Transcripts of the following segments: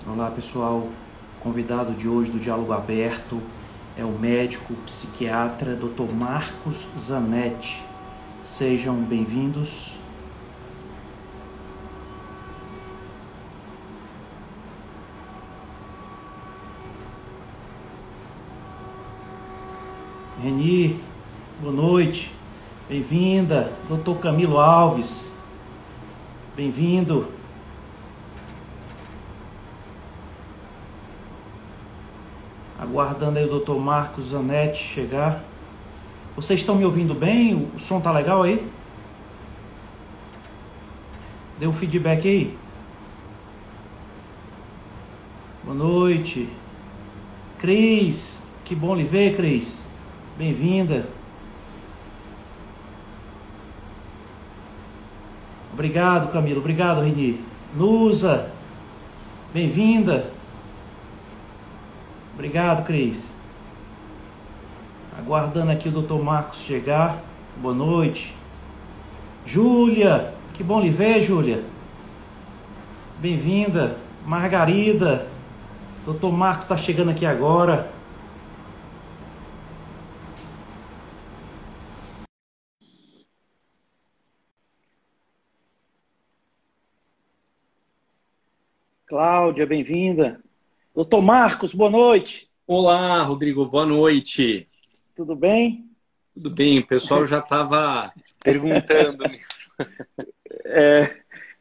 Olá pessoal, convidado de hoje do Diálogo Aberto é o médico psiquiatra Dr. Marcos Zanetti. Sejam bem-vindos. Reni, boa noite, bem-vinda. Dr. Camilo Alves, bem-vindo. Aguardando aí o Dr. Marcos Zanetti chegar. Vocês estão me ouvindo bem? O som tá legal aí? Dê um feedback aí. Boa noite. Cris, que bom lhe ver, Cris. Bem-vinda. Obrigado, Camilo. Obrigado, Reni. Nusa, bem-vinda. Obrigado, Cris. Aguardando aqui o Dr. Marcos chegar. Boa noite. Júlia, que bom lhe ver, Júlia. Bem-vinda. Margarida, Dr. Marcos está chegando aqui agora. Cláudia, bem-vinda. Dr. Marcos, boa noite. Olá, Rodrigo, boa noite. Tudo bem? Tudo bem? O pessoal já estava perguntando.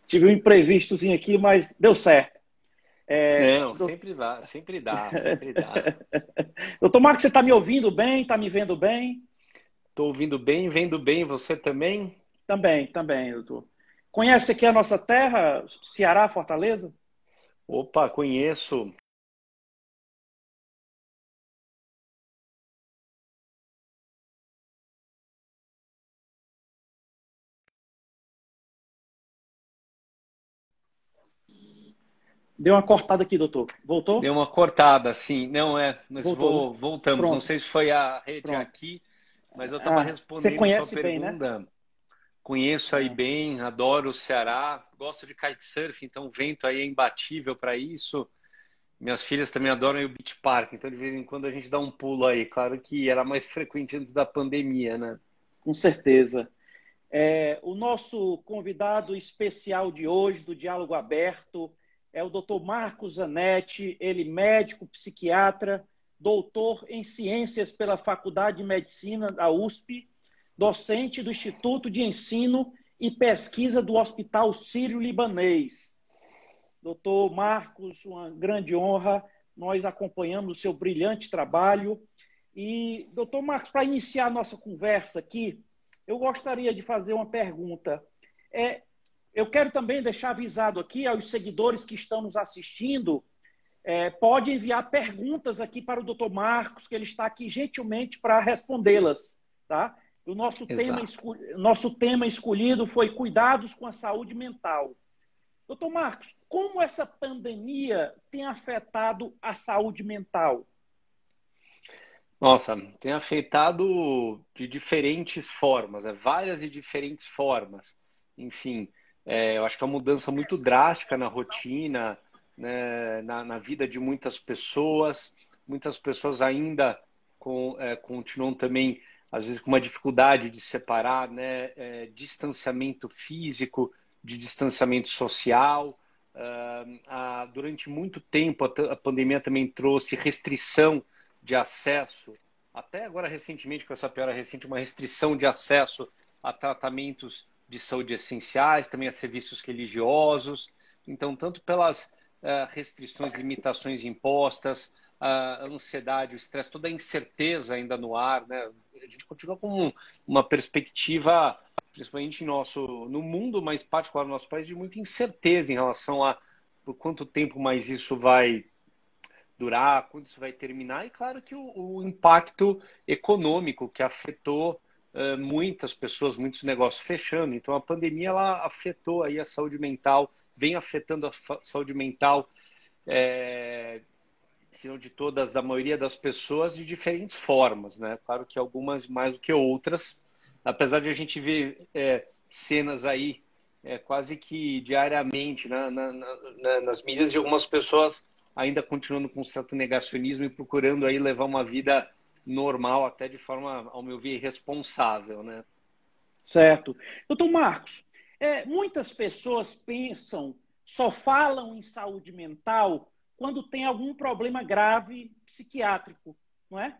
Tive um imprevistozinho aqui, mas deu certo. Não, sempre dá, sempre dá, sempre dá. Doutor Marcos, você está me ouvindo bem? Está me vendo bem? Estou ouvindo bem, vendo bem, você também? Também, doutor. Conhece aqui a nossa terra, Ceará, Fortaleza? Opa, conheço. Deu uma cortada aqui, doutor. Deu Voltou? uma cortada, sim. Não é, mas Voltou, né? voltamos. Não Pronto, sei se foi a rede pronto. aqui, mas eu estava Ah, você respondendo sua conhece bem, né? pergunta. Conheço aí Ah, bem, adoro o Ceará, gosto de kitesurf, então o vento aí é imbatível para isso. Minhas filhas também adoram ir ao beach park, então de vez em quando a gente dá um pulo aí. Claro que era mais frequente antes da pandemia, né? com certeza. O nosso convidado especial de hoje, do Diálogo Aberto, é o Dr. Marcos Zanetti, ele médico, psiquiatra, doutor em ciências pela Faculdade de Medicina da USP, docente do Instituto de Ensino e Pesquisa do Hospital Sírio-Libanês. Doutor Marcos, uma grande honra, nós acompanhamos o seu brilhante trabalho. E, doutor Marcos, para iniciar a nossa conversa aqui, eu gostaria de fazer uma pergunta. Eu quero também deixar avisado aqui aos seguidores que estão nos assistindo, pode enviar perguntas aqui para o doutor Marcos, que ele está aqui gentilmente para respondê-las. Tá? O Exato. nosso tema escolhido foi cuidados com a saúde mental. Doutor Marcos, como essa pandemia tem afetado a saúde mental? Nossa, tem afetado de diferentes formas, várias e diferentes formas. Enfim, eu acho que é uma mudança muito drástica na rotina, né, na vida de muitas pessoas. Muitas pessoas ainda continuam também, às vezes, com uma dificuldade de separar, né, distanciamento físico de distanciamento social. Durante muito tempo, a pandemia também trouxe restrição de acesso, até agora recentemente, com essa piora recente, uma restrição de acesso a tratamentos de saúde essenciais, também a serviços religiosos. Então, tanto pelas restrições, limitações impostas, a ansiedade, o estresse, toda a incerteza ainda no ar, né? A gente continua com uma perspectiva, principalmente no mundo, mas particular no nosso país, de muita incerteza em relação a por quanto tempo mais isso vai durar, quando isso vai terminar, e claro que o impacto econômico que afetou muitas pessoas, muitos negócios fechando. Então a pandemia ela afetou aí a saúde mental, vem afetando a saúde mental, se não de todas, da maioria das pessoas, de diferentes formas, né? Claro que algumas mais do que outras, apesar de a gente ver cenas aí quase que diariamente, né, nas mídias de algumas pessoas ainda continuando com um certo negacionismo e procurando aí levar uma vida normal, até de forma, ao meu ver, irresponsável, né? Certo. Doutor Marcos, muitas pessoas pensam, só falam em saúde mental quando tem algum problema grave psiquiátrico, não é?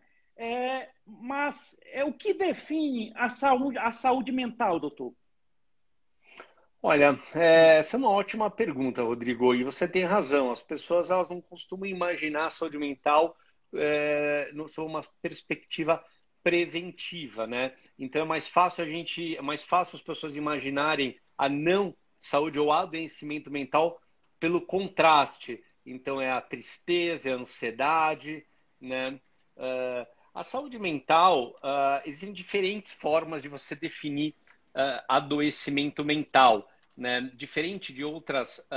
Mas o que define a saúde mental, doutor? Olha, essa é uma ótima pergunta, Rodrigo, e você tem razão. As pessoas elas não costumam imaginar a saúde mental sob uma perspectiva preventiva, né? Então é mais fácil as pessoas imaginarem a não saúde ou adoecimento mental pelo contraste. Então é a tristeza, é a ansiedade, né? A saúde mental, existem diferentes formas de você definir adoecimento mental, né? Diferente de outras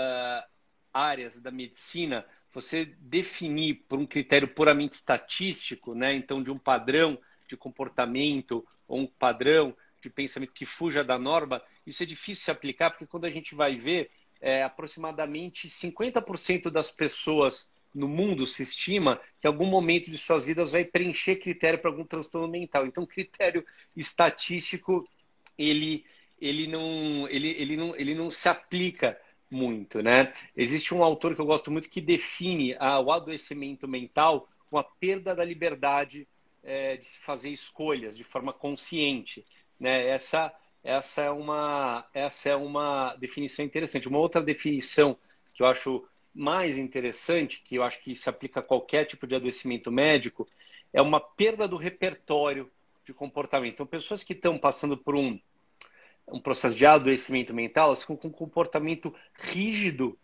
áreas da medicina, você definir por um critério puramente estatístico, né? Então de um padrão de comportamento ou um padrão de pensamento que fuja da norma, isso é difícil se aplicar, porque quando a gente vai ver, aproximadamente 50% das pessoas no mundo se estima que em algum momento de suas vidas vai preencher critério para algum transtorno mental. Então, critério estatístico ele não se aplica muito, né? Existe um autor que eu gosto muito que define o adoecimento mental com a perda da liberdade de se fazer escolhas de forma consciente, né? Essa é uma definição interessante. Uma outra definição que eu acho mais interessante, que eu acho que se aplica a qualquer tipo de adoecimento médico, é uma perda do repertório de comportamento. Então, pessoas que estão passando por um processo de adoecimento mental, elas ficam com um comportamento rígido,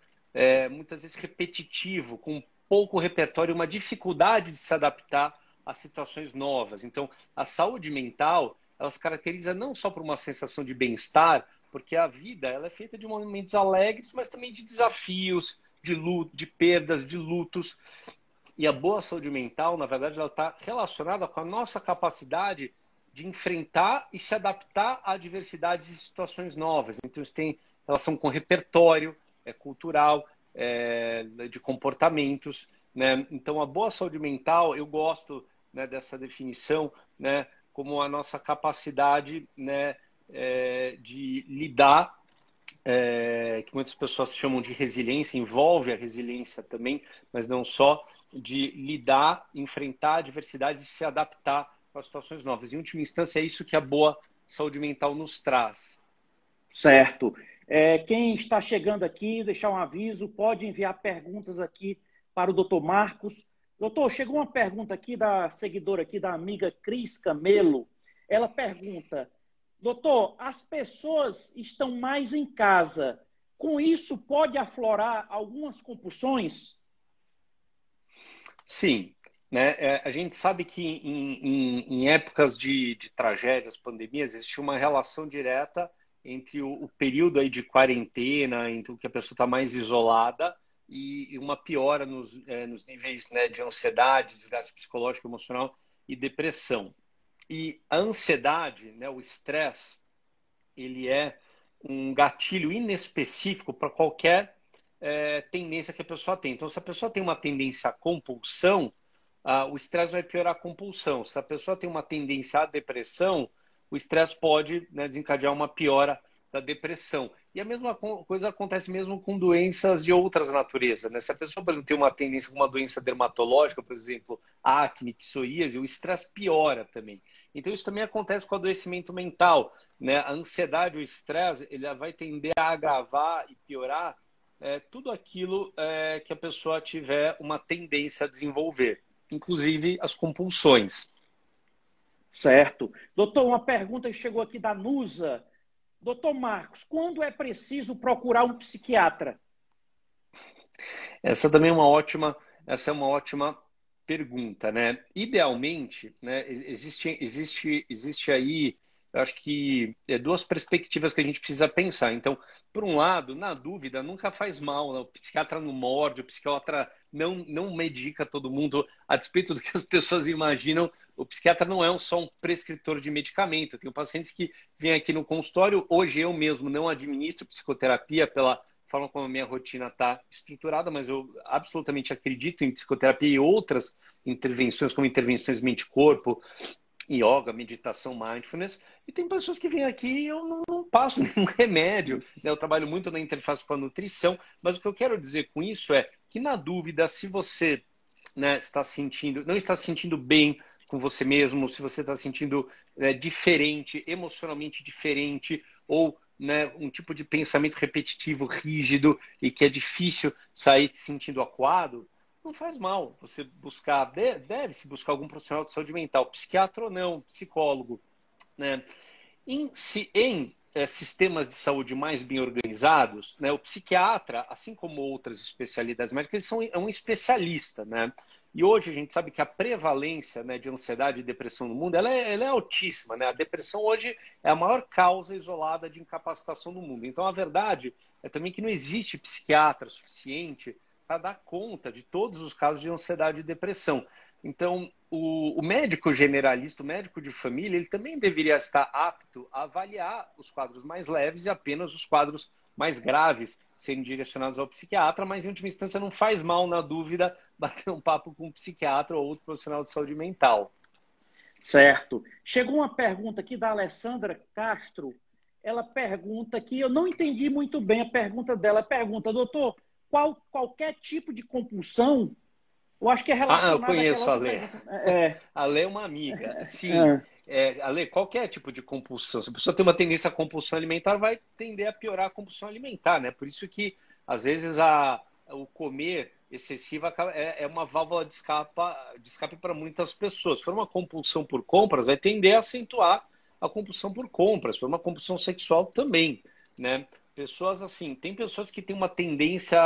muitas vezes repetitivo, com pouco repertório, uma dificuldade de se adaptar a situações novas. Então, a saúde mental, ela se caracteriza não só por uma sensação de bem-estar, porque a vida ela é feita de momentos alegres, mas também de desafios, de luto, de perdas, de lutos. E a boa saúde mental, na verdade, ela está relacionada com a nossa capacidade de enfrentar e se adaptar a diversidades e situações novas. Então, isso tem relação com repertório cultural, de comportamentos, né? Então, a boa saúde mental, eu gosto, né, dessa definição, né, como a nossa capacidade, né, de lidar, que muitas pessoas chamam de resiliência, envolve a resiliência também, mas não só, de lidar, enfrentar adversidades e se adaptar a situações novas. Em última instância, é isso que a boa saúde mental nos traz. Certo. Quem está chegando aqui, deixar um aviso, pode enviar perguntas aqui para o doutor Marcos. Doutor, chegou uma pergunta aqui da seguidora aqui, da amiga Cris Camelo. Ela pergunta, doutor, as pessoas estão mais em casa. Com isso, pode aflorar algumas compulsões? Sim, né? A gente sabe que em épocas de tragédias, pandemias, existe uma relação direta entre o período aí de quarentena, entre o que a pessoa está mais isolada e uma piora nos níveis, né, de ansiedade, desgaste psicológico, emocional e depressão. E a ansiedade, né, o estresse, ele é um gatilho inespecífico para qualquer tendência que a pessoa tem. Então, se a pessoa tem uma tendência à compulsão, o estresse vai piorar a compulsão. Se a pessoa tem uma tendência à depressão, o estresse pode, né, desencadear uma piora da depressão. E a mesma coisa acontece mesmo com doenças de outras naturezas, né? Se a pessoa, por exemplo, tem uma tendência com uma doença dermatológica, por exemplo, acne, psoríase, o estresse piora também. Então, isso também acontece com o adoecimento mental, né? A ansiedade, o estresse, ele vai tender a agravar e piorar tudo aquilo que a pessoa tiver uma tendência a desenvolver, inclusive as compulsões. Certo. Doutor, uma pergunta que chegou aqui da Nusa. Doutor Marcos, quando é preciso procurar um psiquiatra? Essa também é uma ótima pergunta, né? Idealmente, né, existe aí, eu acho que duas perspectivas que a gente precisa pensar. Então, por um lado, na dúvida, nunca faz mal, né? O psiquiatra não morde, o psiquiatra não medica todo mundo, a despeito do que as pessoas imaginam. O psiquiatra não é só um prescritor de medicamento. Eu tenho pacientes que vêm aqui no consultório, hoje eu mesmo não administro psicoterapia pela forma como a minha rotina está estruturada, mas eu absolutamente acredito em psicoterapia e outras intervenções, como intervenções mente-corpo, yoga, meditação, mindfulness, e tem pessoas que vêm aqui e eu não passo nenhum remédio, né? Eu trabalho muito na interface com a nutrição, mas o que eu quero dizer com isso é que, na dúvida, se você, né, não está se sentindo bem com você mesmo, se você está se sentindo diferente, emocionalmente diferente, ou, né, um tipo de pensamento repetitivo, rígido, e que é difícil sair se sentindo acuado, não faz mal você buscar, deve-se buscar algum profissional de saúde mental, psiquiatra ou não, psicólogo, né? Em sistemas de saúde mais bem organizados, né, o psiquiatra, assim como outras especialidades médicas, é um especialista, né? E hoje a gente sabe que a prevalência, né, de ansiedade e depressão no mundo ela é altíssima, né? A depressão hoje é a maior causa isolada de incapacitação no mundo. Então, a verdade é também que não existe psiquiatra suficiente para dar conta de todos os casos de ansiedade e depressão. Então, o médico generalista, o médico de família, ele também deveria estar apto a avaliar os quadros mais leves e apenas os quadros mais graves serem direcionados ao psiquiatra, mas em última instância não faz mal, na dúvida, bater um papo com um psiquiatra ou outro profissional de saúde mental. Certo. Chegou uma pergunta aqui da Alessandra Castro. Ela pergunta que eu não entendi muito bem a pergunta dela. Pergunta, doutor, qualquer tipo de compulsão, eu acho que é Eu relacionada àquela conheço a outra Lê. pergunta. A Lê é uma amiga. Sim, a Lê, qualquer tipo de compulsão. Se a pessoa tem uma tendência à compulsão alimentar, vai tender a piorar a compulsão alimentar, né? Por isso que, às vezes, o comer excessivo é uma válvula de escape para muitas pessoas. Se for uma compulsão por compras, vai tender a acentuar a compulsão por compras. Se for uma compulsão sexual, também, né? Pessoas assim, tem pessoas que têm uma tendência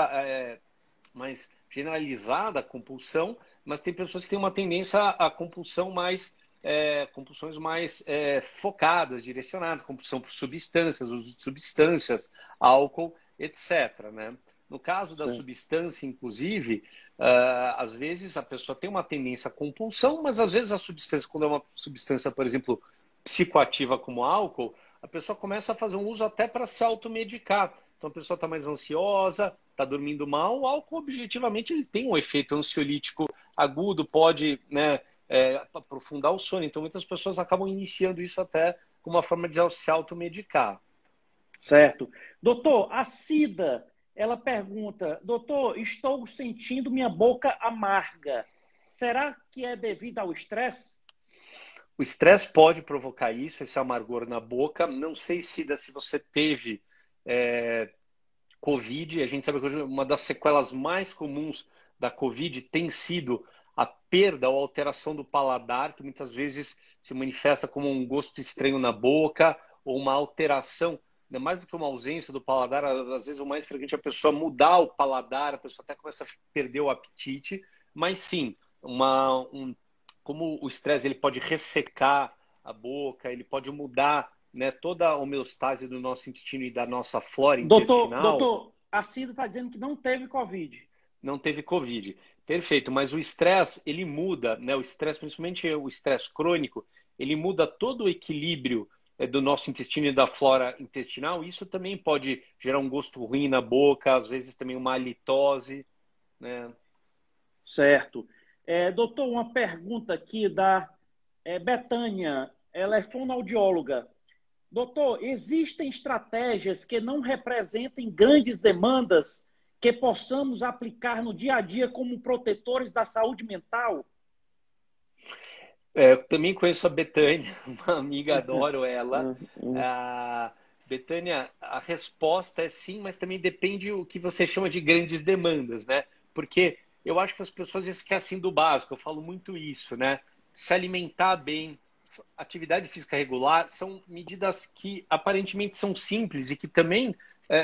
mais generalizada à compulsão, mas tem pessoas que têm uma tendência à compulsão compulsões mais focadas, direcionadas, compulsão por substâncias, uso de substâncias, álcool, etc., né? No caso da substância, inclusive, às vezes a pessoa tem uma tendência à compulsão, mas às vezes a substância, quando é uma substância, por exemplo, psicoativa como álcool, a pessoa começa a fazer um uso até para se automedicar. Então a pessoa está mais ansiosa, está dormindo mal. O álcool, objetivamente, ele tem um efeito ansiolítico agudo, pode, né, aprofundar o sono. Então muitas pessoas acabam iniciando isso até como uma forma de se automedicar. Certo. Doutor, a Cida, ela pergunta, doutor, estou sentindo minha boca amarga. Será que é devido ao estresse? O estresse pode provocar isso, esse amargor na boca. Não sei, Cida, se você teve Covid. A gente sabe que hoje uma das sequelas mais comuns da Covid tem sido a perda ou alteração do paladar, que muitas vezes se manifesta como um gosto estranho na boca ou uma alteração, né? Mais do que uma ausência do paladar, às vezes o mais frequente é a pessoa mudar o paladar, a pessoa até começa a perder o apetite, mas sim, como o estresse ele pode ressecar a boca, ele pode mudar, né, toda a homeostase do nosso intestino e da nossa flora intestinal. Doutor, a Cida está dizendo que não teve Covid. Não teve Covid. Perfeito, mas o estresse, ele muda, né? O estresse, principalmente o estresse crônico, ele muda todo o equilíbrio do nosso intestino e da flora intestinal. Isso também pode gerar um gosto ruim na boca, às vezes também uma halitose, né? Certo. Doutor, uma pergunta aqui da Betânia. Ela é fonoaudióloga. Doutor, existem estratégias que não representem grandes demandas que possamos aplicar no dia a dia como protetores da saúde mental? Eu também conheço a Betânia, uma amiga, adoro ela. Betânia, a resposta é sim, mas também depende o que você chama de grandes demandas, né? Porque eu acho que as pessoas esquecem do básico, eu falo muito isso, né? Se alimentar bem, atividade física regular, são medidas que aparentemente são simples e que também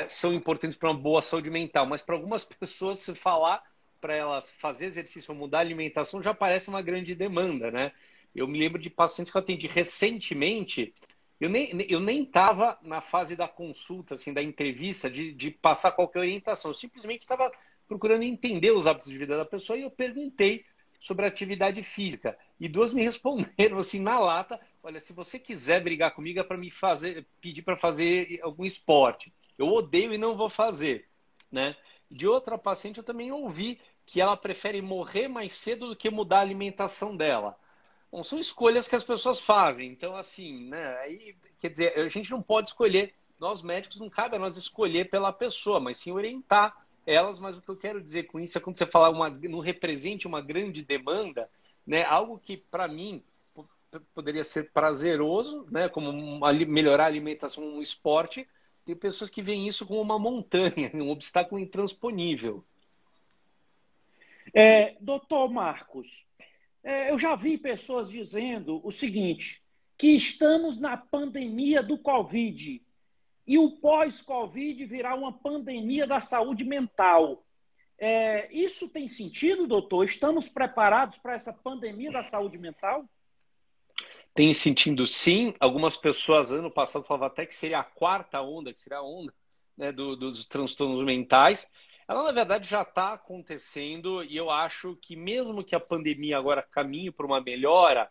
são importantes para uma boa saúde mental, mas para algumas pessoas, se falar para elas fazer exercício ou mudar a alimentação já parece uma grande demanda, né? Eu me lembro de pacientes que eu atendi recentemente, eu nem estava na fase da consulta, assim, da entrevista, de passar qualquer orientação. Eu simplesmente estava procurando entender os hábitos de vida da pessoa e eu perguntei sobre atividade física. E duas me responderam assim na lata: olha, se você quiser brigar comigo é para me pedir para fazer algum esporte. Eu odeio e não vou fazer. né? De outra paciente eu também ouvi que ela prefere morrer mais cedo do que mudar a alimentação dela. Bom, são escolhas que as pessoas fazem. Então, assim, né? Aí, quer dizer, a gente não pode escolher. Nós médicos não cabe a nós escolher pela pessoa, mas sim orientar elas. Mas o que eu quero dizer com isso é quando você fala não represente uma grande demanda, né? Algo que para mim poderia ser prazeroso, né? Como melhorar a alimentação, um esporte. Tem pessoas que veem isso como uma montanha, um obstáculo intransponível. Doutor Marcos, eu já vi pessoas dizendo o seguinte, que estamos na pandemia do Covid e o pós-Covid virá uma pandemia da saúde mental. Isso tem sentido, doutor? Estamos preparados para essa pandemia da saúde mental? Tem sentido sim. Algumas pessoas ano passado falavam até que seria a quarta onda, que seria a onda, né, dos transtornos mentais. Ela, na verdade, já está acontecendo e eu acho que mesmo que a pandemia agora caminhe para uma melhora,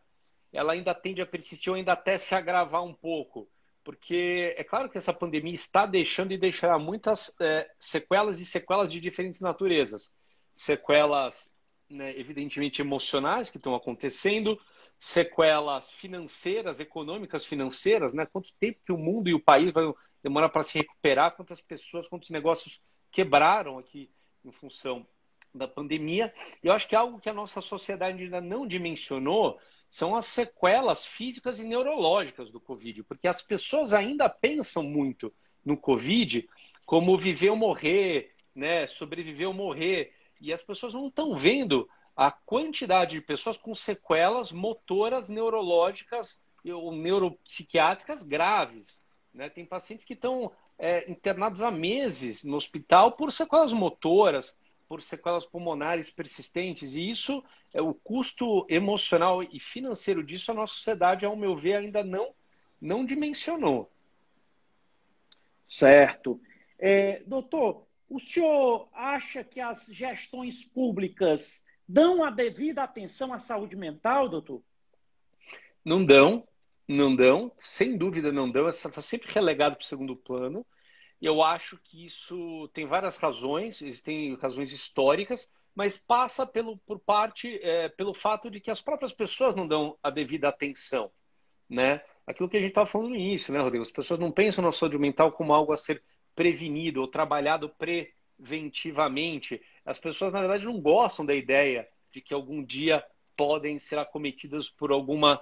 ela ainda tende a persistir ou ainda até se agravar um pouco. Porque é claro que essa pandemia está deixando e deixará muitas sequelas e sequelas de diferentes naturezas. Sequelas, né, evidentemente, emocionais que estão acontecendo, sequelas financeiras, econômicas financeiras, né? Quanto tempo que o mundo e o país vão demorar para se recuperar, quantas pessoas, quantos negócios quebraram aqui em função da pandemia. E eu acho que algo que a nossa sociedade ainda não dimensionou são as sequelas físicas e neurológicas do Covid, porque as pessoas ainda pensam muito no Covid como viver ou morrer, né? Sobreviver ou morrer. E as pessoas não estão vendo a quantidade de pessoas com sequelas motoras neurológicas ou neuropsiquiátricas graves, né? Tem pacientes que estão internados há meses no hospital por sequelas motoras, por sequelas pulmonares persistentes, e isso, o custo emocional e financeiro disso, a nossa sociedade, ao meu ver, ainda não dimensionou. Certo. Doutor, o senhor acha que as gestões públicas dão a devida atenção à saúde mental, doutor? Não dão, não dão, sem dúvida não dão, está sempre relegado para o segundo plano. Eu acho que isso tem várias razões, existem razões históricas, mas passa pelo fato de que as próprias pessoas não dão a devida atenção, né? Aquilo que a gente estava falando no início, né, Rodrigo? As pessoas não pensam na saúde mental como algo a ser prevenido ou trabalhado preventivamente. As pessoas, na verdade, não gostam da ideia de que algum dia podem ser acometidas por alguma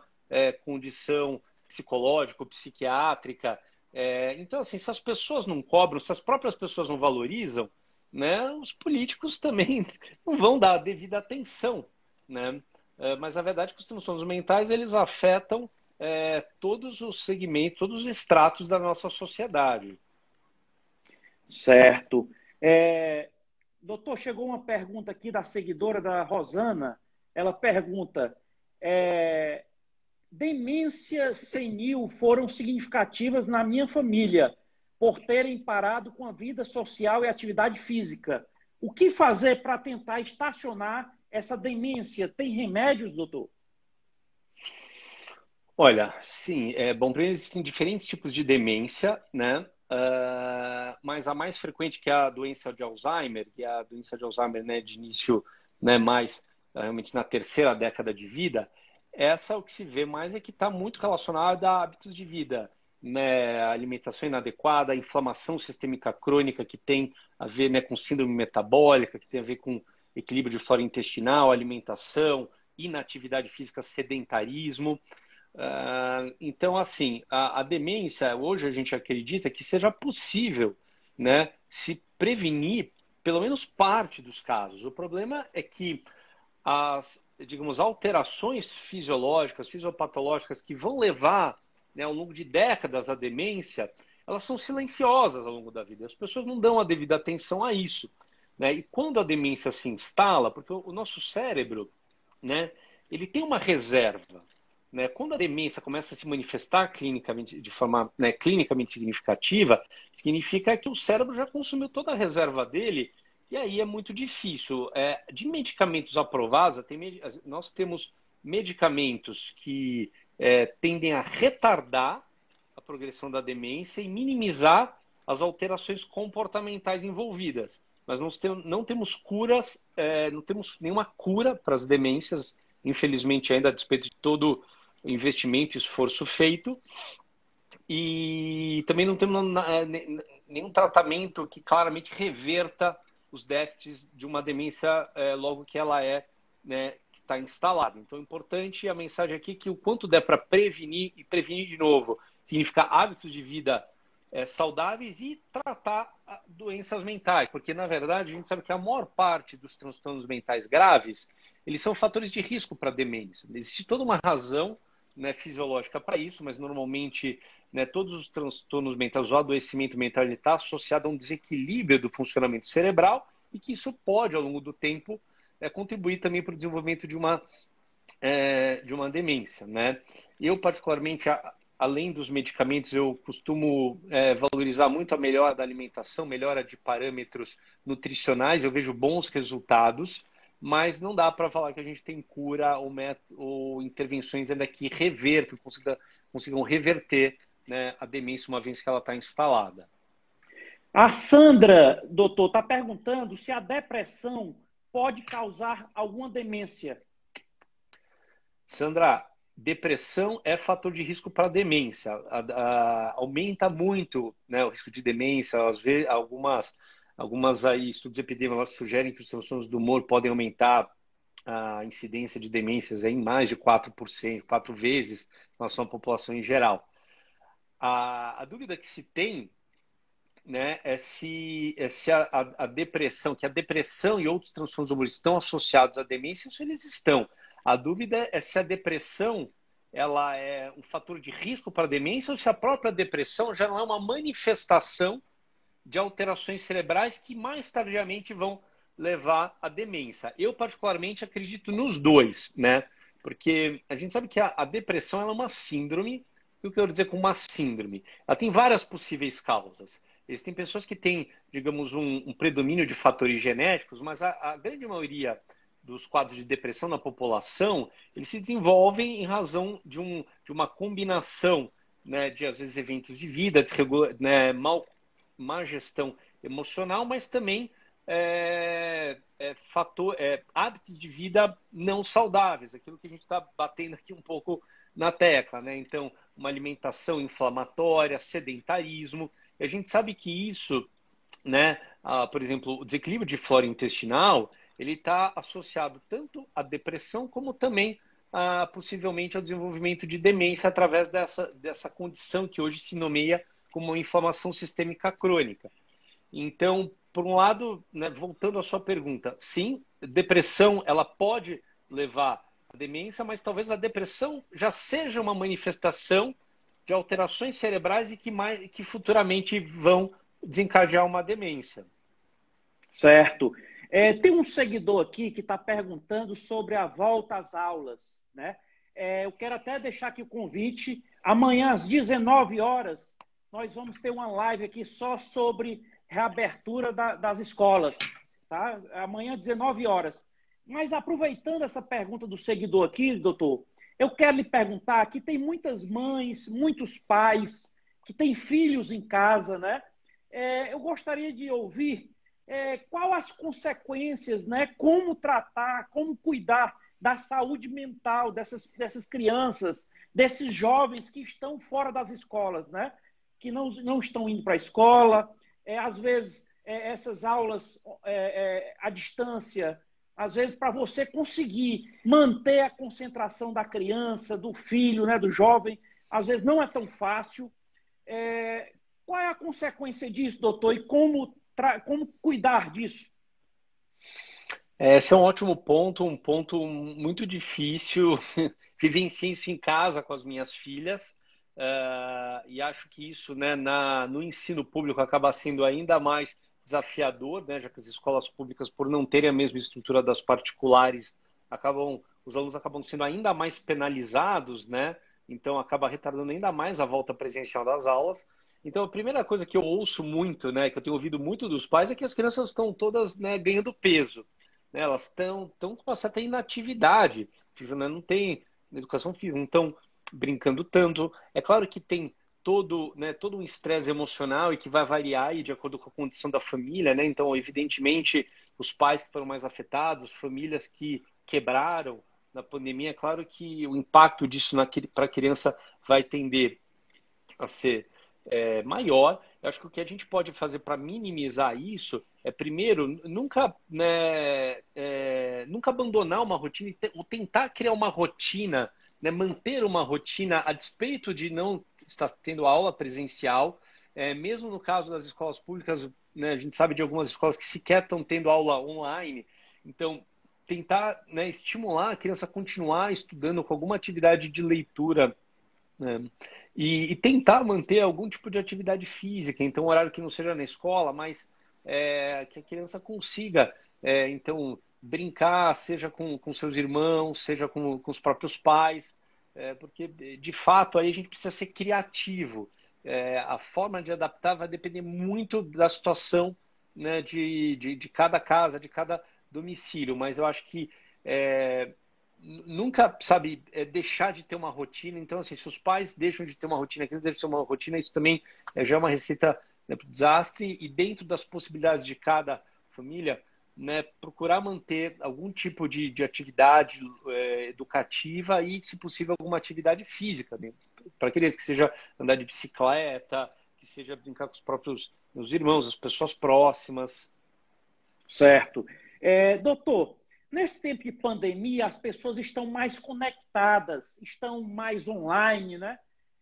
condição psicológica ou psiquiátrica. Então, assim, se as pessoas não cobram, se as próprias pessoas não valorizam, né, os políticos também não vão dar a devida atenção, né? Mas a verdade é que os transtornos mentais eles afetam todos os segmentos, todos os estratos da nossa sociedade. Certo. Doutor, chegou uma pergunta aqui da seguidora da Rosana. Ela pergunta: demência senil foram significativas na minha família por terem parado com a vida social e atividade física. O que fazer para tentar estacionar essa demência? Tem remédios, doutor? Olha, sim, bom, primeiro existem diferentes tipos de demência, né? Mas a mais frequente que é a doença de Alzheimer, que é a doença de Alzheimer, né, de início, né, mais realmente na terceira década de vida, essa o que se vê mais é que está muito relacionada a hábitos de vida, né, alimentação inadequada, inflamação sistêmica crônica que tem a ver, né, com síndrome metabólica, que tem a ver com equilíbrio de flora intestinal, alimentação, inatividade física, sedentarismo. Então, assim, a demência, hoje a gente acredita que seja possível, né, se prevenir pelo menos parte dos casos. O problema é que as, digamos, alterações fisiológicas, fisiopatológicas que vão levar, né, ao longo de décadas à demência, elas são silenciosas ao longo da vida. As pessoas não dão a devida atenção a isso, né? E quando a demência se instala, porque o nosso cérebro, né, ele tem uma reserva, né? Quando a demência começa a se manifestar clinicamente, de forma, né, clinicamente significativa, significa que o cérebro já consumiu toda a reserva dele e aí é muito difícil. De medicamentos aprovados, nós temos medicamentos que tendem a retardar a progressão da demência e minimizar as alterações comportamentais envolvidas. mas não temos curas, não temos nenhuma cura para as demências, infelizmente ainda a despeito de todo o investimento e esforço feito. E também não temos nenhum tratamento que claramente reverta os déficits de uma demência logo que ela né, que está instalada. Então, é importante a mensagem aqui que o quanto der para prevenir, e prevenir de novo, significa hábitos de vida saudáveis e tratar doenças mentais, porque, na verdade, a gente sabe que a maior parte dos transtornos mentais graves, eles são fatores de risco para a demência. Existe toda uma razão, né, fisiológica para isso, mas normalmente, né, todos os transtornos mentais, o adoecimento mental está associado a um desequilíbrio do funcionamento cerebral e que isso pode, ao longo do tempo, contribuir também para o desenvolvimento de uma demência, né? Eu, particularmente, além dos medicamentos, eu costumo valorizar muito a melhora da alimentação, melhora de parâmetros nutricionais, eu vejo bons resultados, mas não dá para falar que a gente tem cura ou intervenções ainda que revertam, consigam reverter, né, a demência uma vez que ela está instalada. A Sandra, doutor, está perguntando se a depressão pode causar alguma demência. Sandra, depressão é fator de risco para demência. Aumenta muito, né, o risco de demência. Às vezes, algumas aí, estudos epidemiológicos sugerem que os transtornos do humor podem aumentar a incidência de demências em mais de 4%, 4 vezes em relação à população em geral. A dúvida que se tem, né, é se a depressão, que a depressão e outros transtornos do humor estão associados à demência, ou se eles estão. A dúvida é se a depressão ela é um fator de risco para a demência ou se a própria depressão já não é uma manifestação de alterações cerebrais que mais tardiamente vão levar à demência. Eu, particularmente, acredito nos dois, né? Porque a gente sabe que a depressão ela é uma síndrome. O que eu quero dizer com uma síndrome? Ela tem várias possíveis causas. Existem pessoas que têm, digamos, um predomínio de fatores genéticos, mas a grande maioria dos quadros de depressão na população, eles se desenvolvem em razão de uma combinação, né, de, às vezes, eventos de vida, né, má gestão emocional, mas também hábitos de vida não saudáveis, aquilo que a gente está batendo aqui um pouco na tecla, né? Então, uma alimentação inflamatória, sedentarismo. E a gente sabe que isso, né, por exemplo, o desequilíbrio de flora intestinal, ele está associado tanto à depressão como também possivelmente ao desenvolvimento de demência através dessa condição que hoje se nomeia como uma inflamação sistêmica crônica. Então, por um lado, né, voltando à sua pergunta, sim, depressão ela pode levar à demência, mas talvez a depressão já seja uma manifestação de alterações cerebrais e que futuramente vão desencadear uma demência. Certo. Tem um seguidor aqui que está perguntando sobre a volta às aulas, né? Eu quero até deixar aqui o convite. Amanhã, às 19 horas, nós vamos ter uma live aqui só sobre reabertura das escolas, tá? Amanhã, 19 horas. Mas aproveitando essa pergunta do seguidor aqui, doutor, eu quero lhe perguntar que tem muitas mães, muitos pais que têm filhos em casa, né? Eu gostaria de ouvir quais as consequências, né? Como tratar, como cuidar da saúde mental dessas crianças, desses jovens que estão fora das escolas, né? Que não estão indo para a escola. Às vezes, essas aulas à distância, às vezes, para você conseguir manter a concentração da criança, do filho, né, do jovem, às vezes não é tão fácil. Qual é a consequência disso, doutor? E como cuidar disso? Esse é um ótimo ponto, um ponto muito difícil. Vivenciei isso em casa com as minhas filhas. E acho que isso, né, no ensino público acaba sendo ainda mais desafiador, né, já que as escolas públicas, por não terem a mesma estrutura das particulares, os alunos acabam sendo ainda mais penalizados, né? Então acaba retardando ainda mais a volta presencial das aulas. Então a primeira coisa que eu ouço muito, né, que eu tenho ouvido muito dos pais, é que as crianças estão todas, né, ganhando peso, né? Elas estão com uma certa inatividade, né? Não tem educação física, não estão brincando tanto. É claro que tem todo um estresse emocional e que vai variar aí de acordo com a condição da família, né? Então, evidentemente, os pais que foram mais afetados, famílias que quebraram na pandemia, é claro que o impacto disso para a criança vai tender a ser maior. Eu acho que o que a gente pode fazer para minimizar isso é, primeiro, nunca, né, nunca abandonar uma rotina ou tentar criar uma rotina, né, manter uma rotina a despeito de não estar tendo aula presencial. Mesmo no caso das escolas públicas, né, a gente sabe de algumas escolas que sequer estão tendo aula online. Então, tentar, né, estimular a criança a continuar estudando com alguma atividade de leitura, né? E tentar manter algum tipo de atividade física, então, um horário que não seja na escola, mas que a criança consiga, então, brincar, seja com seus irmãos, seja com os próprios pais, porque, de fato, aí a gente precisa ser criativo. A forma de adaptar vai depender muito da situação, né, de cada casa, de cada domicílio, mas eu acho que nunca, sabe, deixar de ter uma rotina. Então, assim, se os pais deixam de ter uma rotina, que eles deixam de ter uma rotina, isso também já é uma receita, né, para o desastre. E dentro das possibilidades de cada família, né, procurar manter algum tipo de atividade educativa e, se possível, alguma atividade física, né? Para aqueles que seja andar de bicicleta, que seja brincar com os próprios meus irmãos, as pessoas próximas. Certo. Doutor, nesse tempo de pandemia, as pessoas estão mais conectadas, estão mais online, né?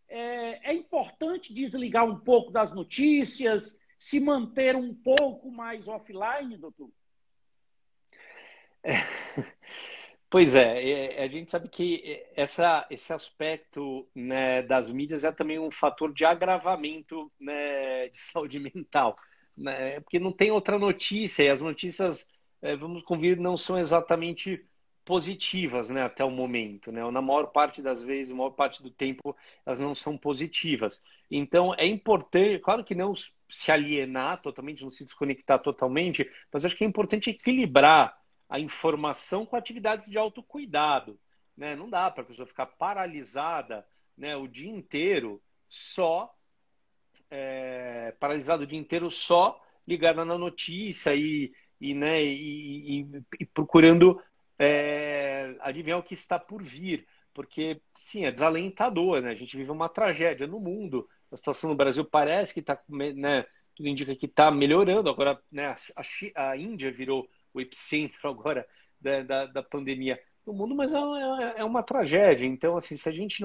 É importante desligar um pouco das notícias, se manter um pouco mais offline, doutor? É, pois a gente sabe que esse aspecto, né, das mídias é também um fator de agravamento, né, de saúde mental, né, porque não tem outra notícia e as notícias, vamos convir, não são exatamente positivas, né, até o momento, né, ou na maior parte das vezes, na maior parte do tempo, elas não são positivas. Então, é importante, claro que não se alienar totalmente, não se desconectar totalmente, mas acho que é importante equilibrar a informação com atividades de autocuidado, né? Não dá para a pessoa ficar paralisada, né, o dia inteiro só paralisado o dia inteiro só ligada na notícia né, e procurando adivinhar o que está por vir, porque sim, é desalentador, né? A gente vive uma tragédia no mundo. A situação no Brasil parece que está, né, tudo indica que está melhorando. Agora, né, a Índia virou o epicentro agora da pandemia no mundo, mas é uma tragédia. Então, assim, se a gente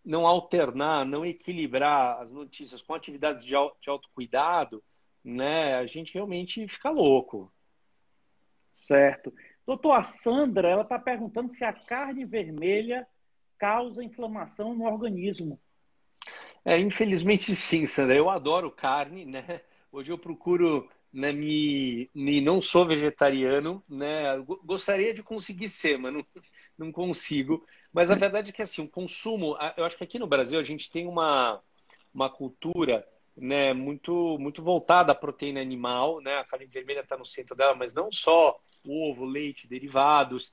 não alternar, não equilibrar as notícias com atividades de autocuidado, né, a gente realmente fica louco. Certo. Doutor, a Sandra, ela está perguntando se a carne vermelha causa inflamação no organismo. Infelizmente sim, Sandra. Eu adoro carne, né? Hoje eu procuro, né, não sou vegetariano, né? Gostaria de conseguir ser, mas não consigo. Mas a verdade é que assim, o consumo, eu acho que aqui no Brasil a gente tem uma cultura, né, muito voltada à proteína animal, né? A carne vermelha está no centro dela, mas não só o ovo, leite, derivados.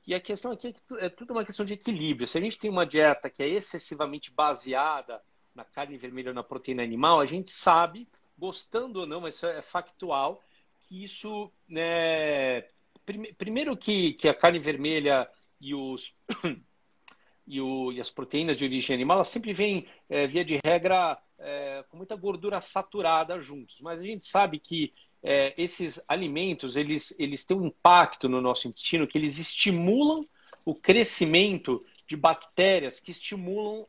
E a questão aqui é que é tudo uma questão de equilíbrio. Se a gente tem uma dieta que é excessivamente baseada na carne vermelha ou na proteína animal, a gente sabe, gostando ou não, mas isso é factual, que isso, né, primeiro que a carne vermelha e e as proteínas de origem animal, elas sempre vêm, via de regra, com muita gordura saturada juntos. Mas a gente sabe que esses alimentos, eles têm um impacto no nosso intestino, que eles estimulam o crescimento de bactérias que estimulam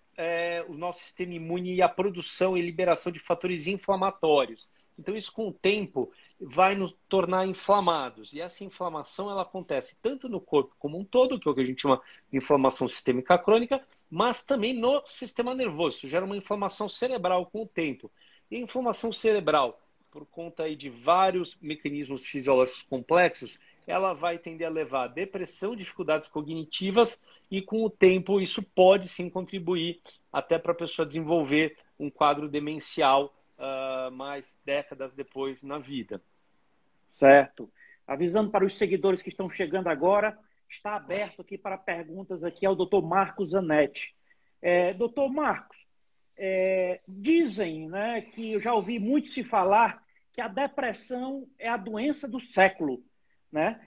o nosso sistema imune e a produção e liberação de fatores inflamatórios. Então, isso com o tempo vai nos tornar inflamados. E essa inflamação ela acontece tanto no corpo como um todo, que é o que a gente chama de inflamação sistêmica crônica, mas também no sistema nervoso. Isso gera uma inflamação cerebral com o tempo. E a inflamação cerebral, por conta aí de vários mecanismos fisiológicos complexos, ela vai tender a levar a depressão, dificuldades cognitivas e, com o tempo, isso pode sim contribuir até para a pessoa desenvolver um quadro demencial mais décadas depois na vida. Certo. Avisando para os seguidores que estão chegando agora, está aberto aqui para perguntas aqui ao doutor Marcos Zanetti. Doutor Marcos, dizem, né, que eu já ouvi muito se falar que a depressão é a doença do século, né?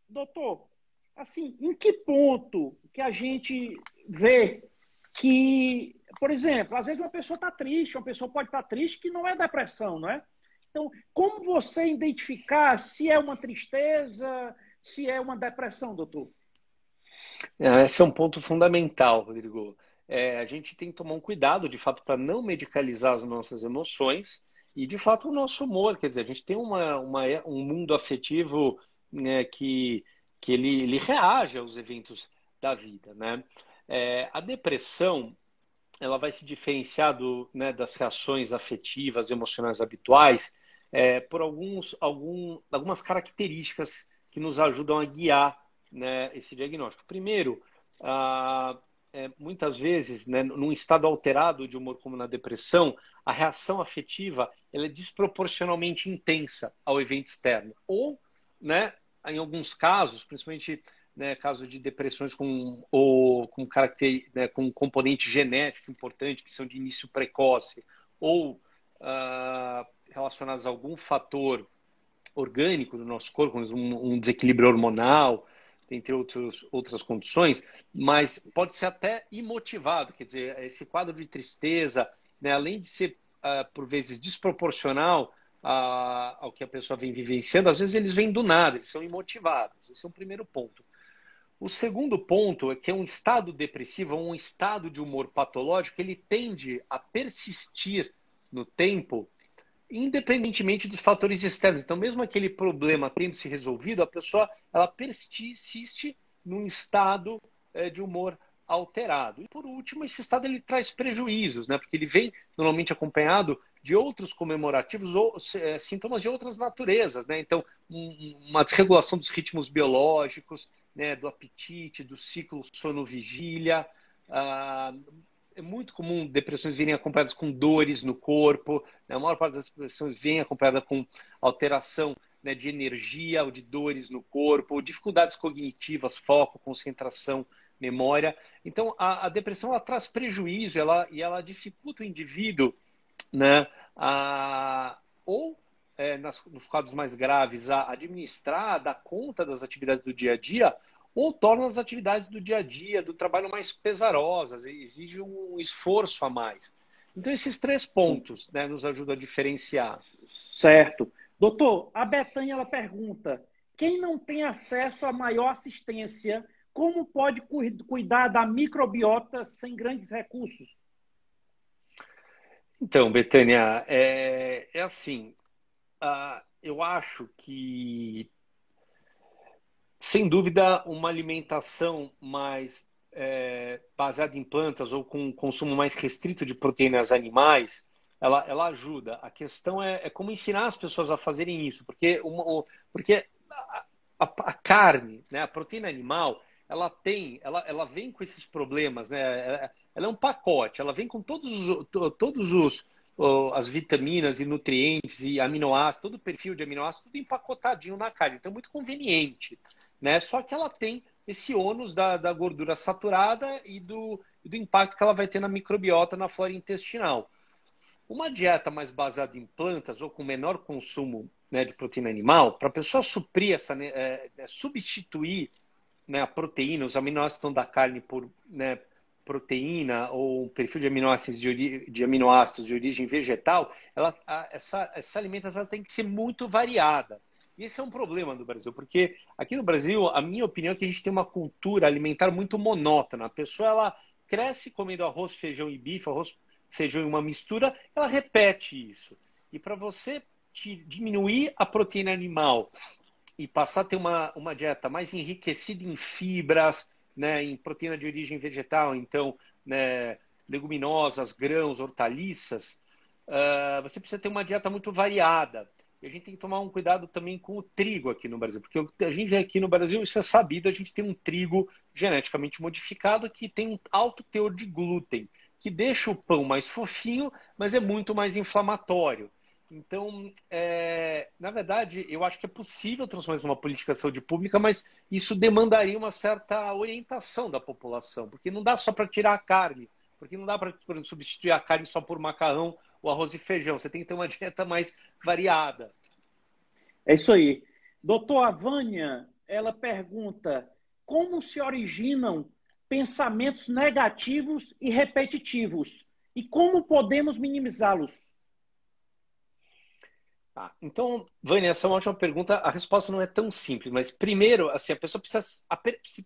Doutor, assim, em que ponto que a gente vê que, por exemplo, às vezes uma pessoa está triste, uma pessoa pode estar triste que não é depressão, não é? Então, como você identificar se é uma tristeza, se é uma depressão, doutor? Esse é um ponto fundamental, Rodrigo. A gente tem que tomar um cuidado, de fato, para não medicalizar as nossas emoções e, de fato, o nosso humor. Quer dizer, a gente tem um mundo afetivo, né, que ele reage aos eventos da vida, né? A depressão, ela vai se diferenciar né, das reações afetivas, emocionais habituais, por algumas características que nos ajudam a guiar, né, esse diagnóstico. Primeiro, muitas vezes, né, num estado alterado de humor como na depressão, a reação afetiva ela é desproporcionalmente intensa ao evento externo. Ou, né, em alguns casos, principalmente, né, casos de depressões com caráter, né, com componente genético importante, que são de início precoce, ou relacionados a algum fator orgânico do nosso corpo, um desequilíbrio hormonal, entre outras condições, mas pode ser até imotivado, quer dizer, esse quadro de tristeza, né, além de ser, por vezes, desproporcional ao que a pessoa vem vivenciando, às vezes eles vêm do nada, eles são imotivados. Esse é o primeiro ponto. O segundo ponto é que é um estado depressivo, um estado de humor patológico, ele tende a persistir no tempo, independentemente dos fatores externos. Então, mesmo aquele problema tendo se resolvido, a pessoa ela persiste num estado de humor alterado. E, por último, esse estado ele traz prejuízos, né? Porque ele vem normalmente acompanhado de outros comemorativos ou sintomas de outras naturezas, né? Então, uma desregulação dos ritmos biológicos, né? Do apetite, do ciclo sono-vigília. É muito comum depressões virem acompanhadas com dores no corpo, né? A maior parte das depressões vem acompanhada com alteração, né, de energia ou de dores no corpo, dificuldades cognitivas, foco, concentração, memória. Então, a depressão ela traz prejuízo e ela dificulta o indivíduo, né, nos quadros mais graves, a administrar, a dar conta das atividades do dia a dia, ou torna as atividades do dia a dia, do trabalho mais pesarosas, exige um esforço a mais. Então, esses três pontos, né, nos ajudam a diferenciar. Certo. Doutor, a Betânia ela pergunta: quem não tem acesso a maior assistência, como pode cuidar da microbiota sem grandes recursos? Então, Betânia, assim, eu acho que, sem dúvida, uma alimentação mais baseada em plantas ou com consumo mais restrito de proteínas animais, ela ajuda. A questão é como ensinar as pessoas a fazerem isso, porque a carne, né, a proteína animal, ela vem com esses problemas, né? Ela é um pacote, ela vem com as vitaminas e nutrientes e aminoácidos, todo o perfil de aminoácidos, tudo empacotadinho na carne. Então é muito conveniente, né? Só que ela tem esse ônus da gordura saturada e do impacto que ela vai ter na microbiota, na flora intestinal. Uma dieta mais baseada em plantas ou com menor consumo, né, de proteína animal, para a pessoa suprir substituir, né, a proteína, os aminoácidos da carne por, né, proteína ou um perfil de aminoácidos de origem vegetal, essa alimentação ela tem que ser muito variada. E esse é um problema do Brasil, porque aqui no Brasil, a minha opinião é que a gente tem uma cultura alimentar muito monótona. A pessoa ela cresce comendo arroz, feijão e bife, arroz, feijão e uma mistura, ela repete isso. E para você diminuir a proteína animal e passar a ter uma dieta mais enriquecida em fibras, né, em proteína de origem vegetal, então, né, leguminosas, grãos, hortaliças, você precisa ter uma dieta muito variada. E a gente tem que tomar um cuidado também com o trigo aqui no Brasil, porque a gente aqui no Brasil, isso é sabido, a gente tem um trigo geneticamente modificado que tem um alto teor de glúten, que deixa o pão mais fofinho, mas é muito mais inflamatório. Então, na verdade, eu acho que é possível transformar isso numa política de saúde pública, mas isso demandaria uma certa orientação da população, porque não dá só para tirar a carne, Porque não dá para substituir a carne só por macarrão ou arroz e feijão. Você tem que ter uma dieta mais variada. É isso aí. Doutor Avânia, ela pergunta como se originam pensamentos negativos e repetitivos e como podemos minimizá-los? Tá. Então, Vânia, essa é uma ótima pergunta. A resposta não é tão simples, mas primeiro, assim, a pessoa precisa se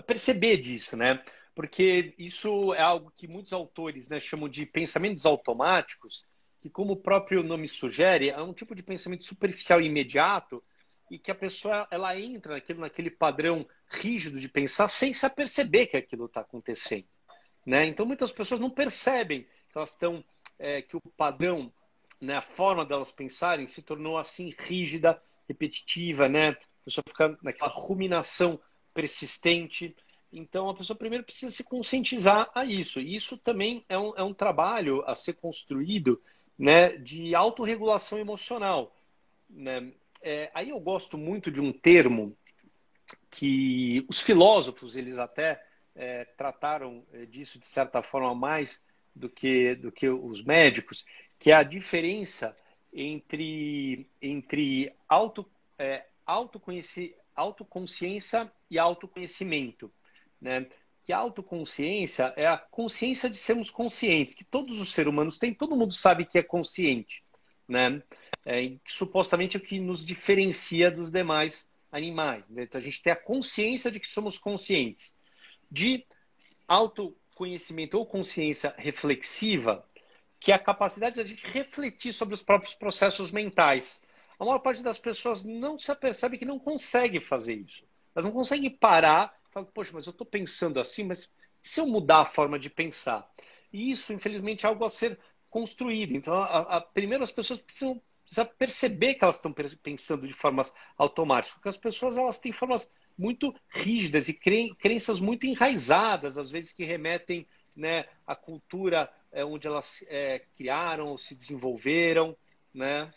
perceber disso, né? Porque isso é algo que muitos autores, né, chamam de pensamentos automáticos, que, como o próprio nome sugere, é um tipo de pensamento superficial e imediato e que a pessoa ela entra naquele padrão rígido de pensar sem se aperceber que aquilo está acontecendo, né? Então, muitas pessoas não percebem que elas estão, que o padrão, né, a forma delas pensarem se tornou assim rígida, repetitiva, né? A pessoa fica naquela ruminação persistente. Então, a pessoa primeiro precisa se conscientizar a isso. E isso também é um trabalho a ser construído, né, de autorregulação emocional, né? Aí eu gosto muito de um termo que os filósofos, eles até trataram disso de certa forma mais do que os médicos, que é a diferença entre autoconsciência e autoconhecimento, né? Que a autoconsciência é a consciência de sermos conscientes, que todos os seres humanos têm, todo mundo sabe que é consciente, né? Que supostamente é o que nos diferencia dos demais animais, né? Então a gente tem a consciência de que somos conscientes. De autoconhecimento ou consciência reflexiva, que é a capacidade de a gente refletir sobre os próprios processos mentais. A maior parte das pessoas não se apercebe que não consegue fazer isso. Elas não conseguem parar e falar, poxa, mas eu estou pensando assim, mas se eu mudar a forma de pensar? E isso, infelizmente, é algo a ser construído. Então, primeiro as pessoas precisam perceber que elas estão pensando de formas automáticas, porque as pessoas elas têm formas muito rígidas e crenças muito enraizadas, às vezes que remetem, né, à cultura onde elas criaram ou se desenvolveram, né?